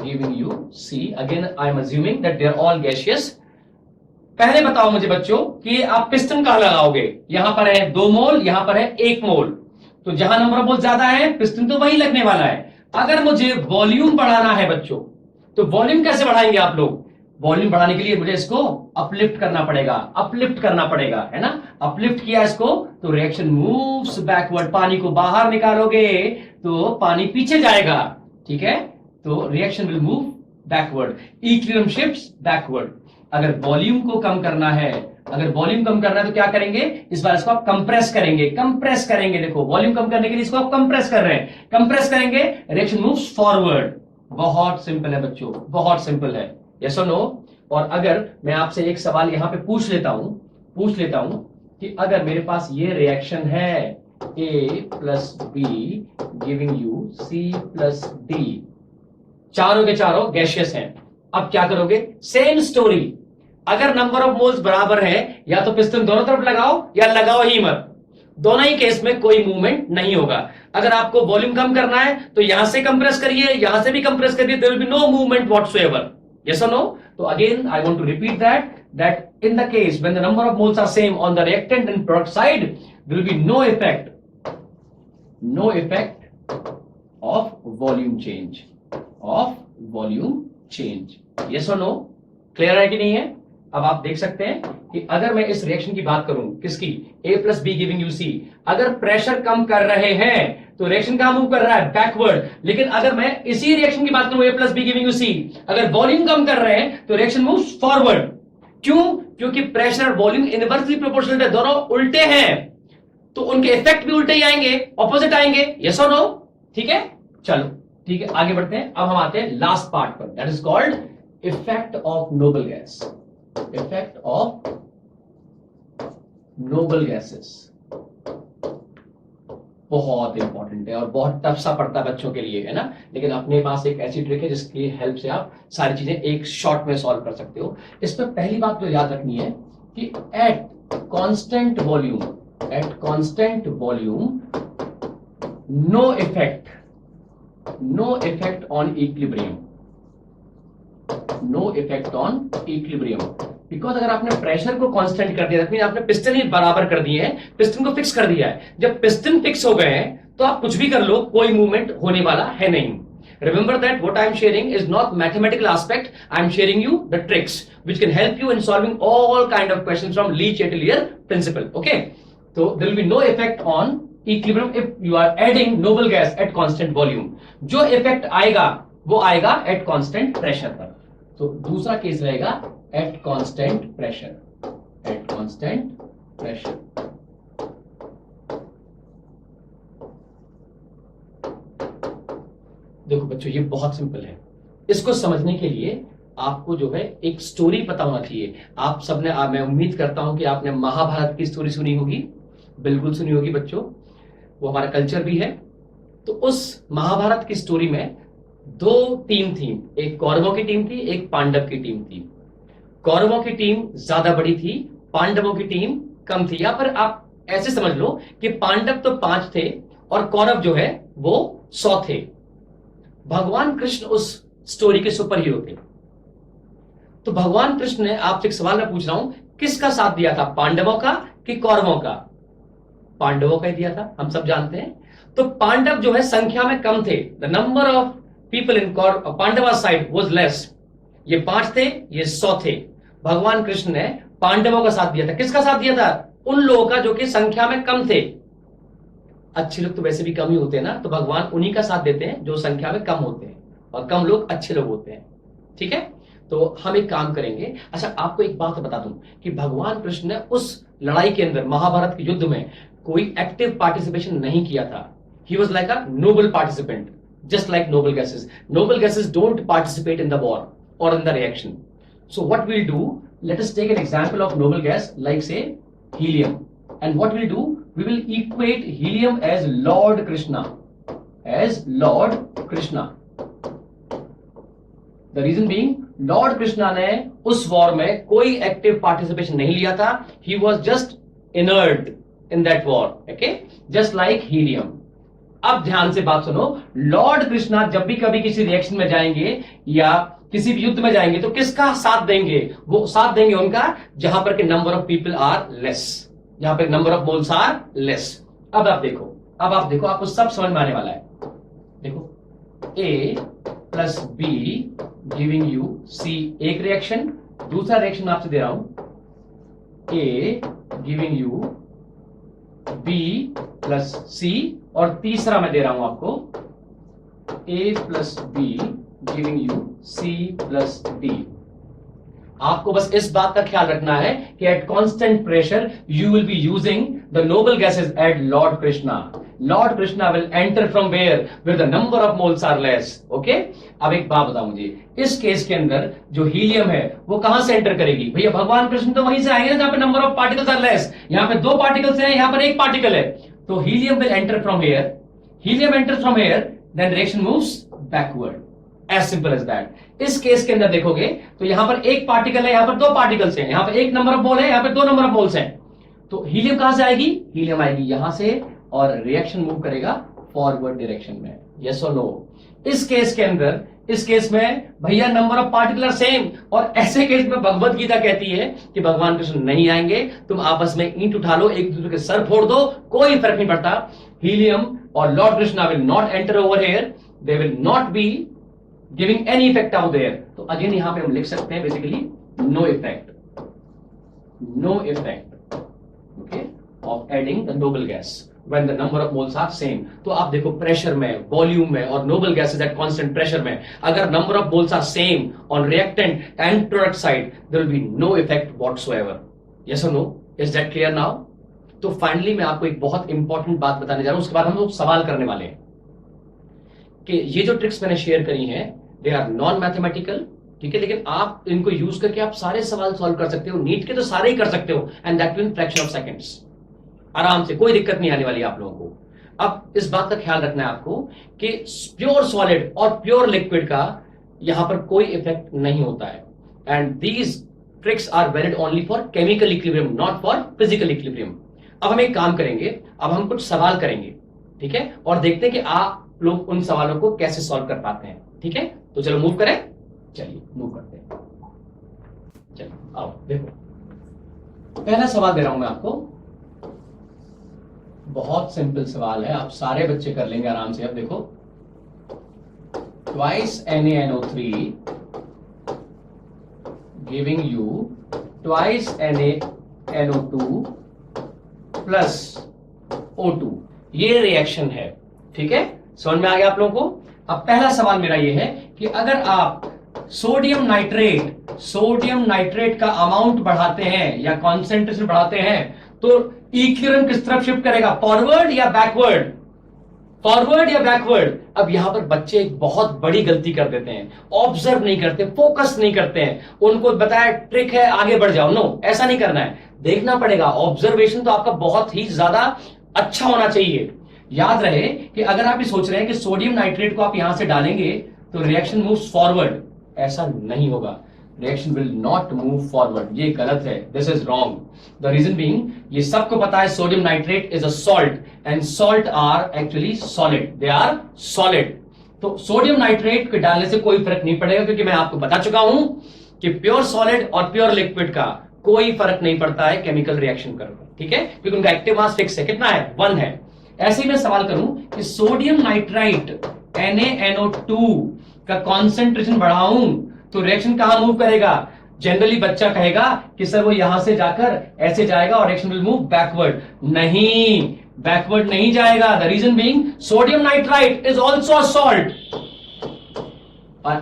giving you C, again I am assuming that they are all gaseous. पहले बताओ मुझे बच्चों कि आप पिस्टन कहां लगाओगे? यहां पर है 2 मोल, यहां पर है 1 मोल, तो जहां नंबर ऑफ मोल ज्यादा है पिस्टन तो वही लगने वाला है। अगर मुझे वॉल्यूम बढ़ाना है बच्चों, तो वॉल्यूम कैसे बढ़ाएंगे आप लोग? वॉल्यूम बढ़ाने के लिए मुझे इसको अपलिफ्ट करना पड़ेगा, है ना? अपलिफ्ट किया इसको तो रिएक्शन मूव्स बैकवर्ड, पानी को बाहर निकालोगे तो पानी पीछे जाएगा, ठीक है? तो reaction will move backward, equilibrium shifts backward. अगर वॉल्यूम को कम करना है, तो क्या करेंगे? इस बार इसको आप कंप्रेस करेंगे। देखो, वॉल्यूम कम करने के लिए इसको आप कंप्रेस कर रहे हैं, कंप्रेस करेंगे, रिएक्शन मूव्स फॉरवर्ड। बहुत सिंपल है बच्चों, बहुत सिंपल है। यस और नो? और अगर मैं आपसे एक सवाल यहां पे पूछ लेता हूं कि अगर मेरे पास ये रिएक्शन है A plus B giving you C plus D, चारों के चारों गैसियस हैं, अब क्या करोगे? सेम स्टोरी, अगर नंबर ऑफ मोल्स बराबर है या तो पिस्टन दोनों तरफ लगाओ या लगाओ ही मत, दोनों ही केस में कोई मूवमेंट नहीं होगा। अगर आपको वॉल्यूम कम करना है तो यहां से कंप्रेस करिए, यहां से भी कंप्रेस करिए, there will be no movement whatsoever. Yes और नो? तो again I want to repeat that in the case when the number of moles are same on the reactant and product side, there will be no effect of volume change. Yes और no? Clear है कि नहीं है? अब आप देख सकते हैं कि अगर मैं इस रिएक्शन की बात करूं, किसकी? A plus B giving you C, अगर प्रेशर कम कर रहे हैं तो रिएक्शन कहां मूव कर रहा है? बैकवर्ड। लेकिन अगर मैं इसी रिएक्शन की बात करूं, A plus B giving you C, अगर वॉल्यूम कम कर रहे हैं तो रिएक्शन मूव्स फॉरवर्ड। क्यों? क्योंकि प्रेशर और वॉल्यूम इनवर्सली प्रोपोर्शनल है, दोनों उल्टे हैं, तो उनके इफेक्ट भी उल्टे ही आएंगे, ऑपोजिट आएंगे। यस और नो? ठीक है, चलो ठीक है, आगे बढ़ते हैं। अब हम आते हैं लास्ट पार्ट पर, that is called effect of noble gas. Effect of noble gases. बहुत इंपॉर्टेंट है और बहुत टफ सा पड़ता है बच्चों के लिए, है ना। लेकिन अपने पास एक ऐसी ट्रिक है जिसकी हेल्प से आप सारी चीजें एक शॉट में सॉल्व कर सकते हो। इसमें पहली बात तो याद रखनी है कि at constant volume no effect on equilibrium, because अगर आपने प्रेशर को कांस्टेंट कर दिया, मीन आपने पिस्टन ही बराबर कर दिए हैं, पिस्टन को फिक्स कर दिया है। जब पिस्टन फिक्स हो गए हैं तो आप कुछ भी कर लो, कोई मूवमेंट होने वाला है नहीं। Remember that what I am sharing is not mathematical aspect. I am sharing you the tricks which can help you in solving all kind of questions from Lee-Chatelier principle. Okay, so there will be no effect on equilibrium if you are adding noble gas at constant volume. जो effect आएगा वो आएगा at constant pressure पर। तो दूसरा case रहेगा at constant pressure। देखो बच्चों, ये बहुत सिंपल है। इसको समझने के लिए आपको जो है एक स्टोरी पता होना चाहिए। आप सबने, मैं उम्मीद करता हूं कि आपने महाभारत की स्टोरी सुनी होगी, बिल्कुल सुनी होगी बच्चों, वो हमारा कल्चर भी है। तो उस महाभारत की स्टोरी में दो टीम थी, एक कौरवों की टीम थी, एक पांडव की टीम थी। कौरवों की टीम ज्यादा बड़ी थी, पांडवों की टीम कम थी। यहां पर आप ऐसे समझ लो कि पांडव तो 5 थे और कौरव जो है वो 100 थे। भगवान कृष्ण उस स्टोरी के सुपर हीरो थे। तो भगवान कृष्ण ने, आपसे एक सवाल मैं पूछ रहा हूं, किसका साथ दिया था, पांडवों का कि कौरवों का? पांडवों का ही दिया था, हम सब जानते हैं। तो पांडव जो है संख्या में कम थे, the number of people in Pandava side was less. ये 5 थे, ये 100 थे। भगवान कृष्ण ने पांडवों का साथ दिया था। किसका साथ दिया था? उन लोगों का जो कि संख्या में कम थे। अच्छे लोग तो वैसे भी कम ही होते हैं ना, तो भगवान उन्हीं का साथ देते हैं जो संख्या में कम होते हैं, और कम लोग अच्छे लोग होते हैं। ठीक है, तो हम एक काम करेंगे। अच्छा, आपको एक बात बता दूं कि भगवान कृष्ण ने उस लड़ाई के अंदर, महाभारत के युद्ध में, कोई एक्टिव पार्टिसिपेशन नहीं किया था। He was like a noble participant, just like noble gases. Noble gases don't participate in the war और in the reaction. So what we'll do, let us take an example of noble gas like say helium, and what we'll do, we will equate helium as Lord Krishna, the reason being Lord Krishna ने उस war में कोई active participation नहीं लिया था। he was just inert in that war, okay, just like helium। अब ध्यान से बात सुनो, लॉर्ड कृष्णा जब भी कभी किसी रिएक्शन में जाएंगे या किसी भी युद्ध में जाएंगे तो किसका साथ देंगे? वो साथ देंगे उनका जहां पर के number of people are less, जहां पर number of moles are less. अब आप देखो, आपको सब समझ में आने वाला है। देखो, A plus B giving you C, एक रिएक्शन। दूसरा रिएक्शन मैं आपसे दे रहा हूं, A giving you B plus C, और तीसरा मैं दे रहा हूं आपको A plus B giving you C plus D। आपको बस इस बात का ख्याल रखना है कि at constant pressure you will be using the noble gases at lord Krishna. Lord Krishna will enter from where the number of moles are less. Okay, अब एक बात बताओ मुझे, इस केस के अंदर जो हीलियम है वो कहां से एंटर करेगी? भैया भगवान कृष्ण तो वहीं से आएंगे ना जहां पे number of particles are less. यहां पे 2 पार्टिकल्स हैं, यहां पर 1 पार्टिकल है, तो helium will enter from here. Helium enter from here, then reaction moves backward, as simple as that. इस केस के अंदर देखोगे तो यहां पर 1 पार्टिकल है, यहां पर 2 पार्टिकल्स हैं, यहां पर 1 नंबर ऑफ मोल है, यहां पर 2 नंबर ऑफ मोल्स हैं। तो हीलियम कहां से आएगी? हीलियम आएगी यहां से, और रिएक्शन मूव करेगा फॉरवर्ड डायरेक्शन में। यस और नो? इस केस के अंदर, इस केस में भैया number of particle are same, और ऐसे केस में भगवत गीता कहती है कि भगवान कृष्ण नहीं आएंगे, तुम आपस में ईंट उठा लो, एक दूसरे के सर फोड़ दो, कोई फर्क नहीं पड़ता। हीलियम और lord Krishna will not enter over here, they will not be giving any effect out there. तो अगेन यहां पे हम लिख सकते हैं basically no effect okay of adding the noble gas when the number of moles are same। तो आप देखो, प्रेशर में, वॉल्यूम में और noble gases at constant pressure में अगर number of moles are same on reactant and product side, there will be no effect whatsoever. Yes और no? Is that clear now? तो फाइनली मैं आपको एक बहुत इंपॉर्टेंट बात बताने जा रहा हूं, उसके बाद हम लोग सवाल करने वाले हैं कि ये जो ट्रिक्स मैंने शेयर करी हैं दे आर नॉन मैथमेटिकल, ठीक है, लेकिन आप इनको यूज करके आप सारे सवाल सॉल्व कर सकते हो, नीट के तो सारे ही कर सकते हो, and that in fraction of seconds, आराम से, कोई दिक्कत नहीं आने वाली आप लोगों को। अब इस बात का ख्याल रखना है आपको कि प्योर सॉलिड और प्योर लिक्विड का यहां पर कोई इफेक्ट नहीं होता है, and these tricks are valid only for chemical equilibrium, not for physical equilibrium. अब हम एक काम करेंगे, अब हम कुछ सवाल करेंगे, ठीक है, और देखते हैं कि आप लोग उन सवालों को कैसे सॉल्व कर पाते हैं। ठीक है, तो चलो मूव करें, चलिए मूव करते हैं। चलिए आओ, देखो पहला सवाल दे रहा हूं मैं आपको, बहुत सिंपल सवाल है, आप सारे बच्चे कर लेंगे आराम से। अब देखो, twice NaNO3 giving you twice NaNO2 plus O2, ये रिएक्शन है। ठीक है, समझ में आ गया आप लोगों को। अब पहला सवाल मेरा ये है कि अगर आप सोडियम नाइट्रेट का अमाउंट बढ़ाते हैं या कॉन्सेंट्रेशन बढ़ाते हैं तो इक्विलिब्रियम किस तरफ शिफ्ट करेगा, फॉरवर्ड या बैकवर्ड, फॉरवर्ड या बैकवर्ड। अब यहां पर बच्चे एक बहुत बड़ी गलती कर देते हैं, ऑब्जर्व नहीं करते, फोकस नहीं करते हैं, उनको बताया ट्रिक है आगे बढ़ जाओ। नो, ऐसा नहीं करना है, देखना पड़ेगा। ऑब्जर्वेशन तो आपका बहुत ही ज्यादा अच्छा होना चाहिए। याद रहे कि अगर आप ये सोच रहे हैं कि सोडियम नाइट्रेट को आप यहां से डालेंगे तो रिएक्शन मूव्स फॉरवर्ड, ऐसा नहीं होगा। Reaction will not move forward, ये गलत है, this is wrong. The reason being, ये सबको पता है sodium nitrate is a salt and salt are actually solid, they are solid. तो सोडियम नाइट्रेट को डालने से कोई फर्क नहीं पड़ेगा, क्योंकि मैं आपको बता चुका हूं कि प्योर सॉलिड और प्योर लिक्विड का कोई फर्क नहीं पड़ता है केमिकल रिएक्शन कर। ठीक है, क्योंकि उनका एक्टिव मास फिक्स है, कितना है, 1 है। ऐसे ही मैं सवाल करूं कि सोडियम नाइट्राइट NaNO2 का कॉन्सेंट्रेशन बढ़ाऊं तो रिएक्शन कहां मूव करेगा। जनरली बच्चा कहेगा कि सर वो यहां से जाकर ऐसे जाएगा और रिएक्शन विल मूव बैकवर्ड। नहीं, बैकवर्ड नहीं जाएगा। The reason being, sodium nitrite is also a salt,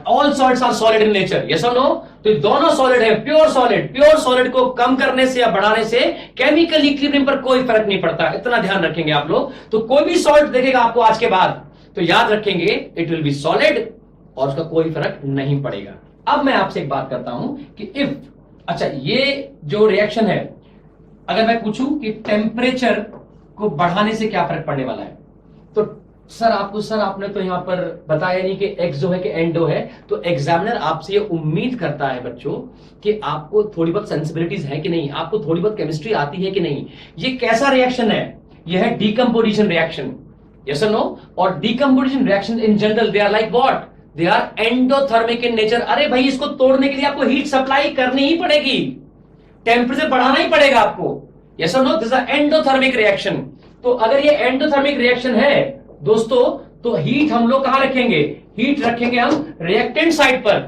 all salts are solid in nature, yes और नो। तो दोनों सॉलिड है, प्योर सॉलिड। प्योर सॉलिड को कम करने से या बढ़ाने से केमिकल इक्विलिब्रियम पर कोई फर्क नहीं पड़ता, इतना ध्यान रखेंगे आप लोग। तो कोई भी सॉल्ट देखेगा आपको आज के बाद तो याद रखेंगे इट विल बी सॉलिड और उसका कोई फर्क नहीं पड़ेगा। अब मैं आपसे एक बात करता हूं कि इफ, अच्छा ये जो रिएक्शन है, अगर मैं पूछूं कि टेम्परेचर को बढ़ाने से क्या फर्क पड़ने वाला है, तो सर आपने तो यहां पर बताया नहीं कि एक्सो है कि एंडो है। तो एग्जामिनर आपसे ये उम्मीद करता है बच्चों कि आपको थोड़ी बहुत सेंसिबिलिटीज है कि नहीं, आपको थोड़ी बहुत केमिस्ट्री आती है कि नहीं। ये कैसा रिएक्शन है, यह है डीकंपोजिशन रिएक्शन, यस और नो। और decomposition reaction in general they are like what, they are endothermic in nature. अरे भाई, इसको तोड़ने के लिए आपको हीट सप्लाई करनी ही पड़ेगी, टेम्परेचर बढ़ाना ही पड़ेगा आपको, यस और no. This is endothermic reaction. तो अगर ये एंडोथर्मिक रिएक्शन है दोस्तों, तो हीट हम लोग कहां रखेंगे, हीट रखेंगे हम रिएक्टेंट साइड पर।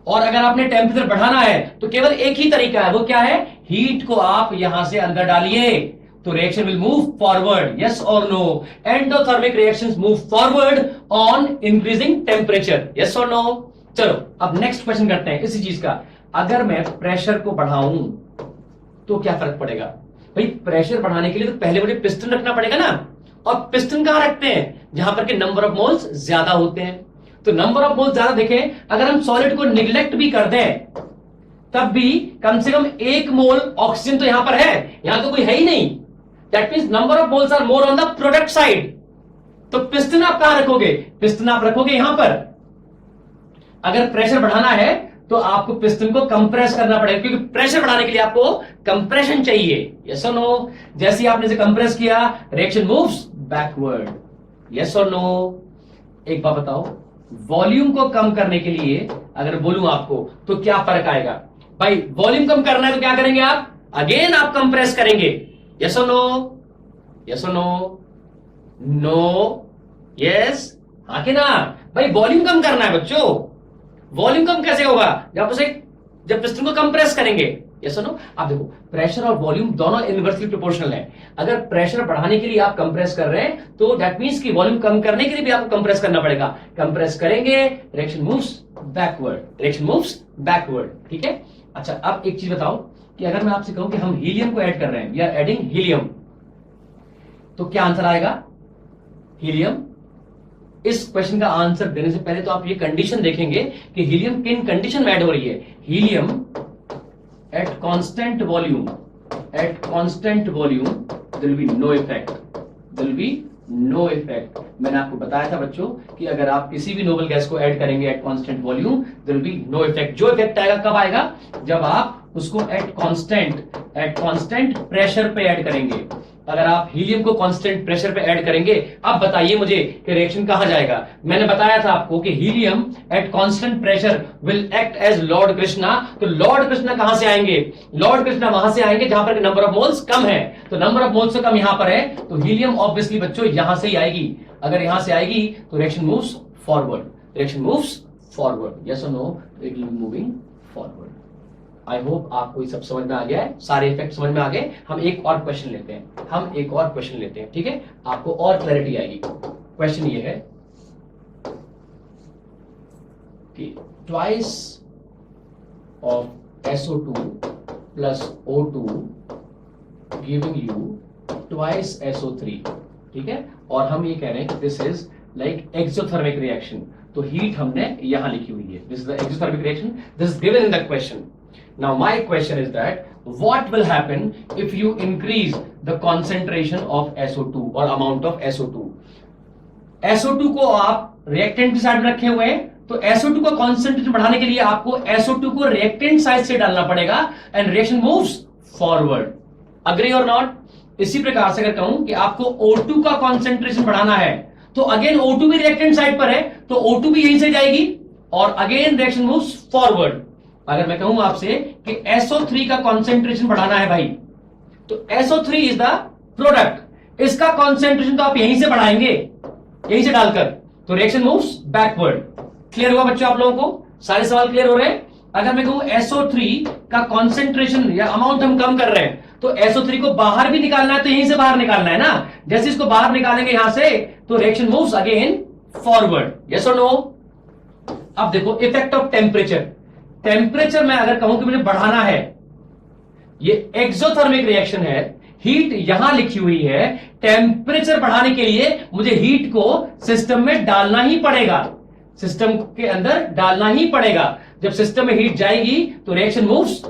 और अगर आपने टेम्परेचर बढ़ाना है तो केवल एक ही तरीका है, वो क्या है, हीट को आप यहां से अंदर डालिए तो reaction will move forward, yes और no. Endothermic reactions move forward on increasing temperature, yes और नो। चलो अब नेक्स्ट क्वेश्चन करते हैं इसी चीज का। अगर मैं प्रेशर को बढ़ाऊं तो क्या फर्क पड़ेगा। भाई प्रेशर बढ़ाने के लिए तो पहले मुझे पिस्टन रखना पड़ेगा ना, और पिस्टन कहां रखते हैं, जहां पर के नंबर ऑफ मोल्स ज्यादा होते हैं। तो नंबर ऑफ मोल्स ज्यादा देखें, अगर हम सॉलिड को निग्लेक्ट भी कर दें तब भी कम से कम 1 मोल ऑक्सीजन तो यहां पर है, यहां तो कोई है ही नहीं। That means number of moles are more on the product side. तो पिस्टन आप कहां रखोगे, पिस्टन आप रखोगे यहां पर। अगर प्रेशर बढ़ाना है तो आपको पिस्टन को कंप्रेस करना पड़ेगा, क्योंकि प्रेशर बढ़ाने के लिए आपको कंप्रेशन चाहिए, यस और नो। जैसे ही आपने इसे कंप्रेस किया रिएक्शन मूव्स बैकवर्ड, यस और नो। एक बात बताओ, वॉल्यूम को कम करने के लिए अगर बोलूं आपको तो क्या फर्क आएगा। भाई वॉल्यूम कम करना है तो क्या करेंगे आप, अगेन आप कंप्रेस करेंगे, यस और नो, यस और नो, नो, यस, हाँ कि ना। भाई वॉल्यूम कम करना है बच्चों, वॉल्यूम कम कैसे होगा, जब पिस्टन को कंप्रेस करेंगे, यस और नो। आप देखो प्रेशर और वॉल्यूम दोनों इनवर्सली प्रोपोर्शनल है। अगर प्रेशर बढ़ाने के लिए आप कंप्रेस कर रहे हैं तो दैट मींस कि वॉल्यूम कम करने के लिए भी आपको कंप्रेस करना पड़ेगा। कंप्रेस करेंगे reaction moves backward, reaction moves backward, ठीक है। अच्छा अब एक चीज बताओ कि अगर मैं आपसे कहूं कि हम हीलियम को ऐड कर रहे हैं, वी आर एडिंग हीलियम, तो क्या आंसर आएगा, हीलियम। इस क्वेश्चन का आंसर देने से पहले तो आप ये कंडीशन देखेंगे कि हीलियम किन कंडीशन में ऐड हो रही है। Helium at constant volume, at constant volume there will be no effect, there will be no effect. मैंने आपको बताया था बच्चों कि अगर आप किसी भी नोबल गैस को ऐड करेंगे at constant volume there will be no effect. जो इफेक्ट आएगा कब आएगा? जब आप उसको एट कांस्टेंट प्रेशर पे ऐड करेंगे। अगर आप हीलियम को कांस्टेंट प्रेशर पे ऐड करेंगे, अब बताइए मुझे कि रिएक्शन कहां जाएगा? मैंने बताया था आपको कि helium at constant pressure will act as lord Krishna. तो लॉर्ड कृष्णा कहां से आएंगे? लॉर्ड कृष्णा वहां से आएंगे जहां पर नंबर ऑफ मोल्स कम है। तो नंबर ऑफ मोल्स से कम यहां पर है, तो हीलियम ऑब्वियसली बच्चों यहां से ही आएगी। अगर यहां से आएगी तो reaction moves forward. Reaction moves forward, yes और no? It will be moving forward. I hope आपको ये सब समझ में आ गया है, सारे इफेक्ट समझ में आ गए। हम एक और क्वेश्चन लेते हैं, ठीक है? आपको और क्लैरिटी आएगी। क्वेश्चन ये है कि twice of SO2 plus O2 giving you twice SO3, ठीक है? और हम ये कह रहे हैं कि this is like exothermic reaction. तो हीट हमने यहां लिखी हुई है, this is the exothermic reaction, this is given in the question. Now my question is that what will happen if you increase the concentration of SO2 or amount of SO2? SO2 को आप reactant की side में रखे हुए हैं, तो SO2 का concentration बढ़ाने के लिए आपको SO2 को रिएक्टेंट साइड से डालना पड़ेगा and reaction moves forward. Agree और नॉट? इसी प्रकार से अगर कहूं कि आपको O2 का कॉन्सेंट्रेशन बढ़ाना है, तो अगेन O2 भी रिएक्टेंट साइड पर है, तो O2 भी यहीं से जाएगी और अगेन रिएक्शन मूव्स फॉरवर्ड। अगर मैं कहूं आपसे कि SO3 का कॉन्सेंट्रेशन बढ़ाना है भाई, तो SO3 इज द प्रोडक्ट, इसका कॉन्सेंट्रेशन तो आप यहीं से बढ़ाएंगे, यहीं से डालकर, तो रिएक्शन मूव्स बैकवर्ड। क्लियर हुआ बच्चों आप लोगों को? सारे सवाल क्लियर हो रहे हैं? अगर मैं कहूं SO3 का कॉन्सेंट्रेशन या अमाउंट हम कम कर रहे हैं, तो SO3 को बाहर भी निकालना है, तो यहीं से बाहर निकालना है ना। जैसे इसको बाहर निकालेंगे यहां से, तो reaction moves again forward. Yes और नो? अब देखो इफेक्ट ऑफ टेम्परेचर। टेम्परेचर में अगर कहूं कि मुझे बढ़ाना है, ये एक्सोथर्मिक रिएक्शन है, हीट यहां लिखी हुई है, टेम्परेचर बढ़ाने के लिए मुझे हीट को सिस्टम में डालना ही पड़ेगा, सिस्टम के अंदर डालना ही पड़ेगा। जब सिस्टम में हीट जाएगी तो रिएक्शन मूव्स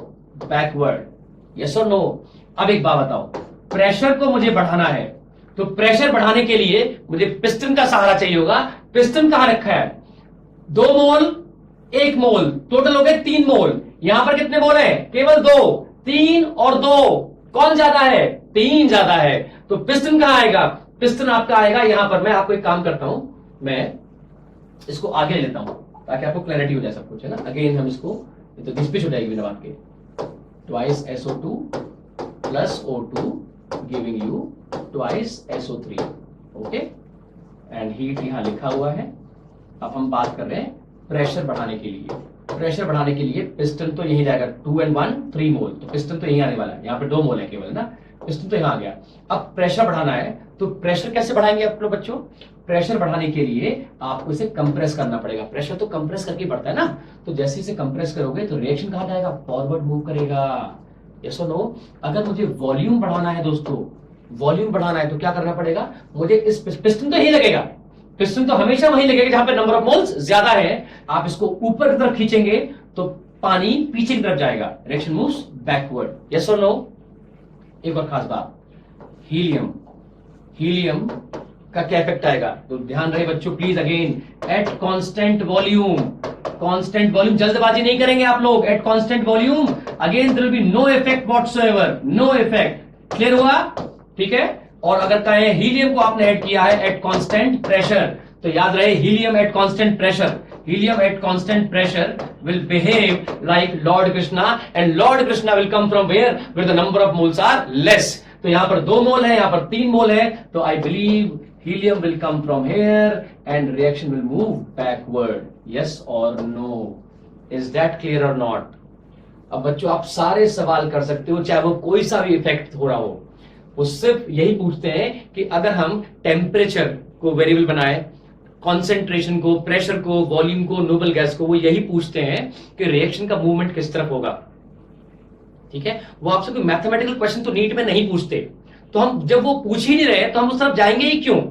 बैकवर्ड। यस और नो? अब एक बात बताओ, प्रेशर को मुझे बढ़ाना है, तो प्रेशर बढ़ाने के लिए मुझे पिस्टन का सहारा चाहिए होगा। पिस्टन कहां रखा है? 2 मोल 1 मोल, टोटल हो गए 3 मोल। यहां पर कितने मोल है? केवल 2। 3 और 2 कौन ज्यादा है? 3 ज्यादा है। तो पिस्टन कहां आएगा? पिस्टन आपका आएगा यहां पर। मैं आपको एक काम करता हूं, मैं इसको आगे ले लेता हूं ताकि आपको क्लैरिटी हो जाए सब कुछ, है ना। अगेन हम इसको, तो डिस्पिच हो जाएगी बिना बात के। Twice SO2 plus O2 giving you twice SO3, okay. And heat यहां लिखा हुआ है। अब हम बात कर रहे हैं प्रेशर बढ़ाने के लिए। प्रेशर बढ़ाने के लिए पिस्टन तो यहीं जाएगा, 2 and 1 3 मोल, तो पिस्टन तो यहीं आने वाला है। यहाँ पे 2 मोल है केवल ना, पिस्टन तो यहाँ आ गया। अब प्रेशर बढ़ाना है, तो प्रेशर कैसे बढ़ाएंगे आप लोग बच्चों? प्रेशर बढ़ाने के लिए आपको इसे कंप्रेस करना पड़ेगा। प्रेशर तो कंप्रेस करके बढ़ता है ना, तो जैसे इसे कंप्रेस करोगे तो रिएक्शन कहां जाएगा? फॉरवर्ड मूव करेगा। यस और नो? अगर मुझे वॉल्यूम बढ़ाना है दोस्तों, वॉल्यूम बढ़ाना है तो क्या करना पड़ेगा? मुझे इस पिस्टन तो यही लगेगा, पिस्टन तो हमेशा वहीं लगेगा जहां पे नंबर ऑफ मोल्स ज्यादा है। आप इसको ऊपर की तरफ खींचेंगे तो पानी पीछे की तरफ जाएगा, रिएक्शन मूव्स बैकवर्ड। यस और नो? एक और खास बात, हीलियम का क्या इफेक्ट आएगा? तो ध्यान रहे बच्चों please, again at constant volume, constant volume, जल्दबाजी नहीं करेंगे आप लोग। At constant volume again there will be no effect whatsoever, no effect. Clear हुआ? ठीक है। और अगर कहें हीलियम को आपने ऐड किया है एट कांस्टेंट प्रेशर, तो याद रहे helium at constant pressure, helium at constant pressure will behave like lord Krishna, and lord Krishna will come from where? Where the number of moles are less. तो यहां पर 2 मोल है, यहां पर 3 मोल है, तो I believe helium will come from here and reaction will move backward. Yes or no? Is that clear or not? अब बच्चों आप सारे सवाल कर सकते हो, चाहे वो कोई सा भी इफेक्ट हो रहा हो। वो सिर्फ यही पूछते हैं कि अगर हम टेम्परेचर को वेरिएबल बनाए, कॉन्सेंट्रेशन को, प्रेशर को, वॉल्यूम को, नोबल गैस को, वो यही पूछते हैं कि रिएक्शन का मूवमेंट किस तरफ होगा। ठीक है। वो आपसे कोई मैथमेटिकल क्वेश्चन तो नीट में नहीं पूछते, तो हम जब वो पूछ ही नहीं रहे तो हम उस तरफ जाएंगे ही क्यों?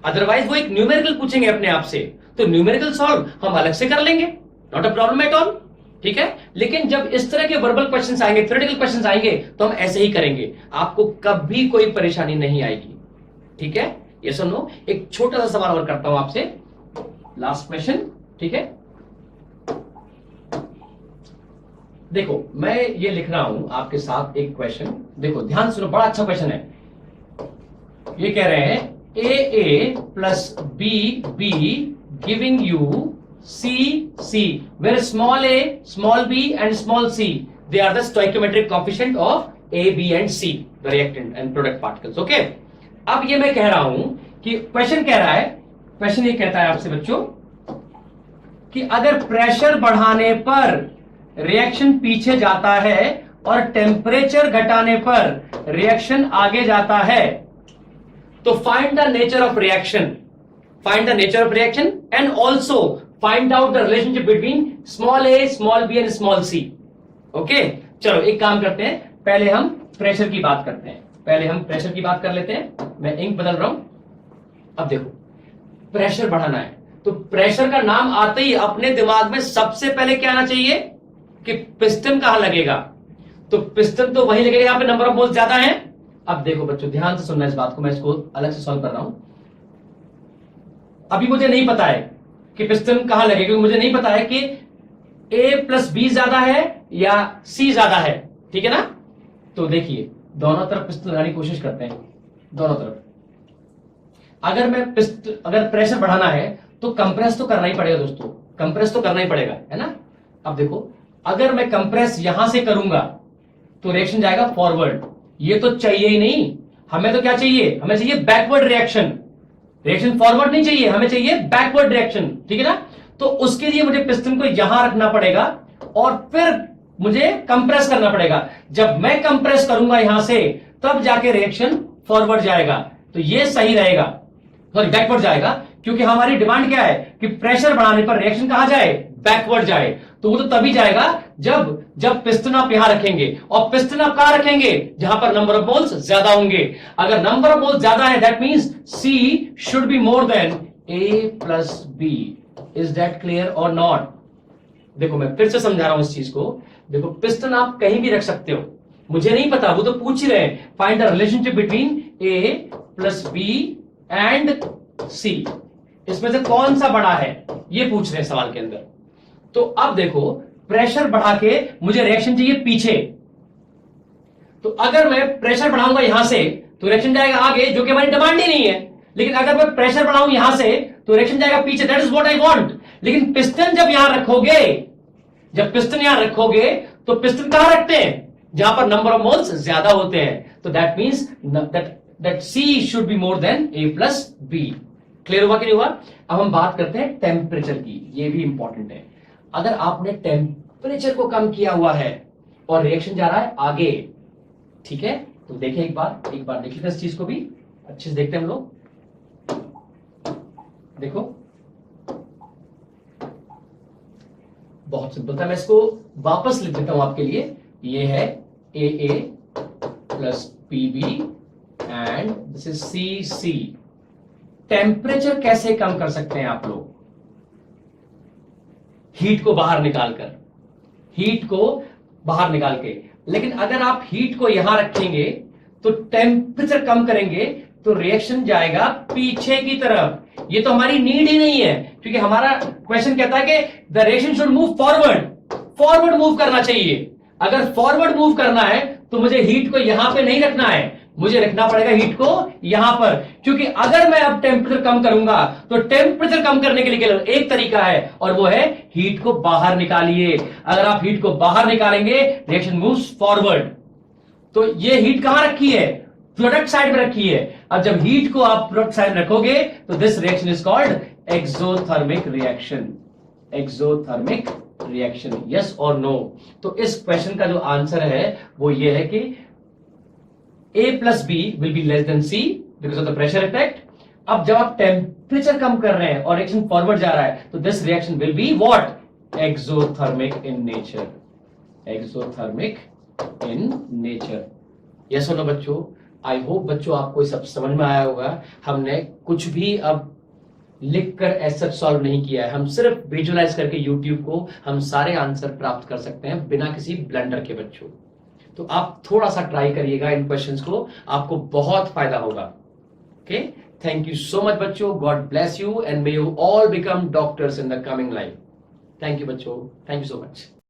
अदरवाइज वो एक न्यूमेरिकल पूछेंगे अपने आप से, तो न्यूमेरिकल सॉल्व हम अलग से कर लेंगे, not a problem at all. ठीक है। लेकिन जब इस तरह के वर्बल क्वेश्चंस आएंगे, थ्योरेटिकल क्वेश्चंस आएंगे, तो हम ऐसे ही करेंगे, आपको कभी कोई परेशानी नहीं आएगी। ठीक है। यस और नो? एक छोटा सा सवाल और करता हूं आपसे, लास्ट क्वेश्चन, ठीक है? देखो मैं ये लिख रहा हूं आपके साथ एक क्वेश्चन, देखो ध्यान सुनो, बड़ा अच्छा क्वेश्चन है। ये कह रहे हैं A plus B giving you C where small a, small b and small c, they are the stoichiometric coefficient of A, B and C, the reactant and product particles. Okay? अब ये मैं कह रहा हूं कि क्वेश्चन कह रहा है, क्वेश्चन ये कहता है आपसे बच्चों कि अगर प्रेशर बढ़ाने पर रिएक्शन पीछे जाता है और टेम्परेचर घटाने पर रिएक्शन आगे जाता है, तो find the nature of reaction, find the nature of reaction and also find out the relationship between small a, small b and small c. Okay, चलो एक काम करते हैं, पहले हम प्रेशर की बात करते हैं, पहले हम प्रेशर की बात कर लेते हैं। मैं इंक बदल रहा हूं। अब देखो प्रेशर बढ़ाना है, तो प्रेशर का नाम आते ही अपने दिमाग में सबसे पहले क्या आना चाहिए कि पिस्टन कहां लगेगा, तो पिस्टन तो वही लगेगा यहां पे नंबर ऑफ मोल्स ज्यादा है। अब देखो बच्चों ध्यान से सुनना इस बात को, मैं इसको अलग से सॉल्व कर रहा हूं। अभी मुझे नहीं पता है कि पिस्टन कहां लगेगा, क्योंकि मुझे नहीं पता है कि A प्लस बी ज्यादा है या C ज्यादा है, ठीक है ना? तो देखिए दोनों तरफ पिस्टन लगाने की कोशिश करते हैं, दोनों तरफ। अगर प्रेशर बढ़ाना है तो कंप्रेस तो करना ही पड़ेगा दोस्तों, कंप्रेस तो करना ही पड़ेगा, है ना? अब देखो अगर मैं कंप्रेस यहां से करूंगा तो रिएक्शन जाएगा फॉरवर्ड, ये तो चाहिए ही नहीं। हमें तो क्या चाहिए, हमें चाहिए बैकवर्ड रिएक्शन, रिएक्शन फॉरवर्ड नहीं चाहिए, हमें चाहिए बैकवर्ड रिएक्शन, ठीक है ना? तो उसके लिए मुझे पिस्टन को यहां रखना पड़ेगा और फिर मुझे कंप्रेस करना पड़ेगा। जब मैं कंप्रेस करूंगा यहां से तब जाके रिएक्शन फॉरवर्ड जाएगा, तो ये सही रहेगा, सॉरी बैकवर्ड जाएगा, क्योंकि हमारी डिमांड क्या है कि प्रेशर बढ़ाने पर रिएक्शन कहां जाए, बैकवर्ड जाए। तो वो तो तभी जाएगा जब पिस्टन आप यहां रखेंगे, और पिस्टन आप कहां रखेंगे, जहां पर नंबर ऑफ मोल्स ज्यादा होंगे। अगर नंबर ऑफ मोल्स ज्यादा है that means C should be more than A plus B। Is that clear और नॉट? देखो मैं फिर से समझा रहा हूं इस चीज को। देखो पिस्टन आप कहीं भी रख सकते हो, मुझे नहीं पता, वो तो पूछ ही रहे हैं find the relationship between A plus B and C, इसमें से कौन सा बड़ा है, ये पूछ रहे हैं सवाल के अंदर। तो अब देखो प्रेशर बढ़ा के मुझे रिएक्शन चाहिए पीछे, तो अगर मैं प्रेशर बढ़ाऊंगा यहां से तो रिएक्शन जाएगा आगे, जो कि हमारी डिमांड ही नहीं है। लेकिन अगर मैं प्रेशर बढ़ाऊं यहां से तो रिएक्शन जाएगा पीछे, that is what I want. लेकिन पिस्टन जब यहां रखोगे, जब पिस्टन यहां रखोगे तो पिस्टन कहां रखते हैं, जहां पर नंबर ऑफ मोल्स ज्यादा होते हैं। तो that means that C should be more than A plus B। Clear हुआ कि नहीं हुआ? अब हम बात करते हैं टेम्परेचर की, ये भी इंपॉर्टेंट है। अगर आपने टेम्परेचर को कम किया हुआ है और रिएक्शन जा रहा है आगे, ठीक है, तो देखें एक बार देख लेते हैं इस चीज को भी अच्छे से, देखते हैं हम लोग। देखो बहुत सिंपल था, मैं इसको वापस लिख देता हूं आपके लिए। ये है AA plus PB and this is CC। Temperature कैसे कम कर सकते हैं आप लोग? हीट को बाहर निकालकर, हीट को बाहर निकाल के। लेकिन अगर आप हीट को यहां रखेंगे तो टेम्परेचर कम करेंगे तो रिएक्शन जाएगा पीछे की तरफ। ये तो हमारी नीड ही नहीं है, क्योंकि हमारा क्वेश्चन कहता है कि the reaction should move forward, forward move करना चाहिए। अगर फॉरवर्ड मूव करना है तो मुझे हीट को यहां पे नहीं रखना है, मुझे रखना पड़ेगा हीट को यहां पर, क्योंकि अगर मैं अब टेम्परेचर कम करूंगा तो टेम्परेचर कम करने के लिए केवल एक तरीका है और वो है हीट को बाहर निकालिए। अगर आप हीट को बाहर निकालेंगे रिएक्शन मूव्स फॉरवर्ड। तो ये हीट कहां रखी है, प्रोडक्ट साइड में रखी है। अब जब हीट को आप प्रोडक्ट साइड में रखोगे तो this reaction is called exothermic reaction, exothermic reaction. Yes और नो? तो इस क्वेश्चन का जो आंसर है वो ये है कि A plus B will be less than C because of the pressure effect. अब जब आप टेम्परेचर कम कर रहे हैं और रिएक्शन फॉरवर्ड जा रहा है तो this reaction will be what, exothermic in nature, exothermic in nature. Yes और नो बच्चों? आई होप बच्चों आपको सब समझ में आया होगा। हमने कुछ भी अब लिखकर ऐसा सॉल्व नहीं किया है, हम सिर्फ विजुअलाइज करके यूट्यूब को हम सारे आंसर प्राप्त कर सकते हैं बिना किसी ब्लंडर के बच्चों। तो आप थोड़ा सा ट्राई करिएगा इन क्वेश्चंस को, आपको बहुत फायदा होगा। Okay, Thank you so much बच्चों. God bless you and may you all become doctors in the coming life. Thank you बच्चों. Thank you so much.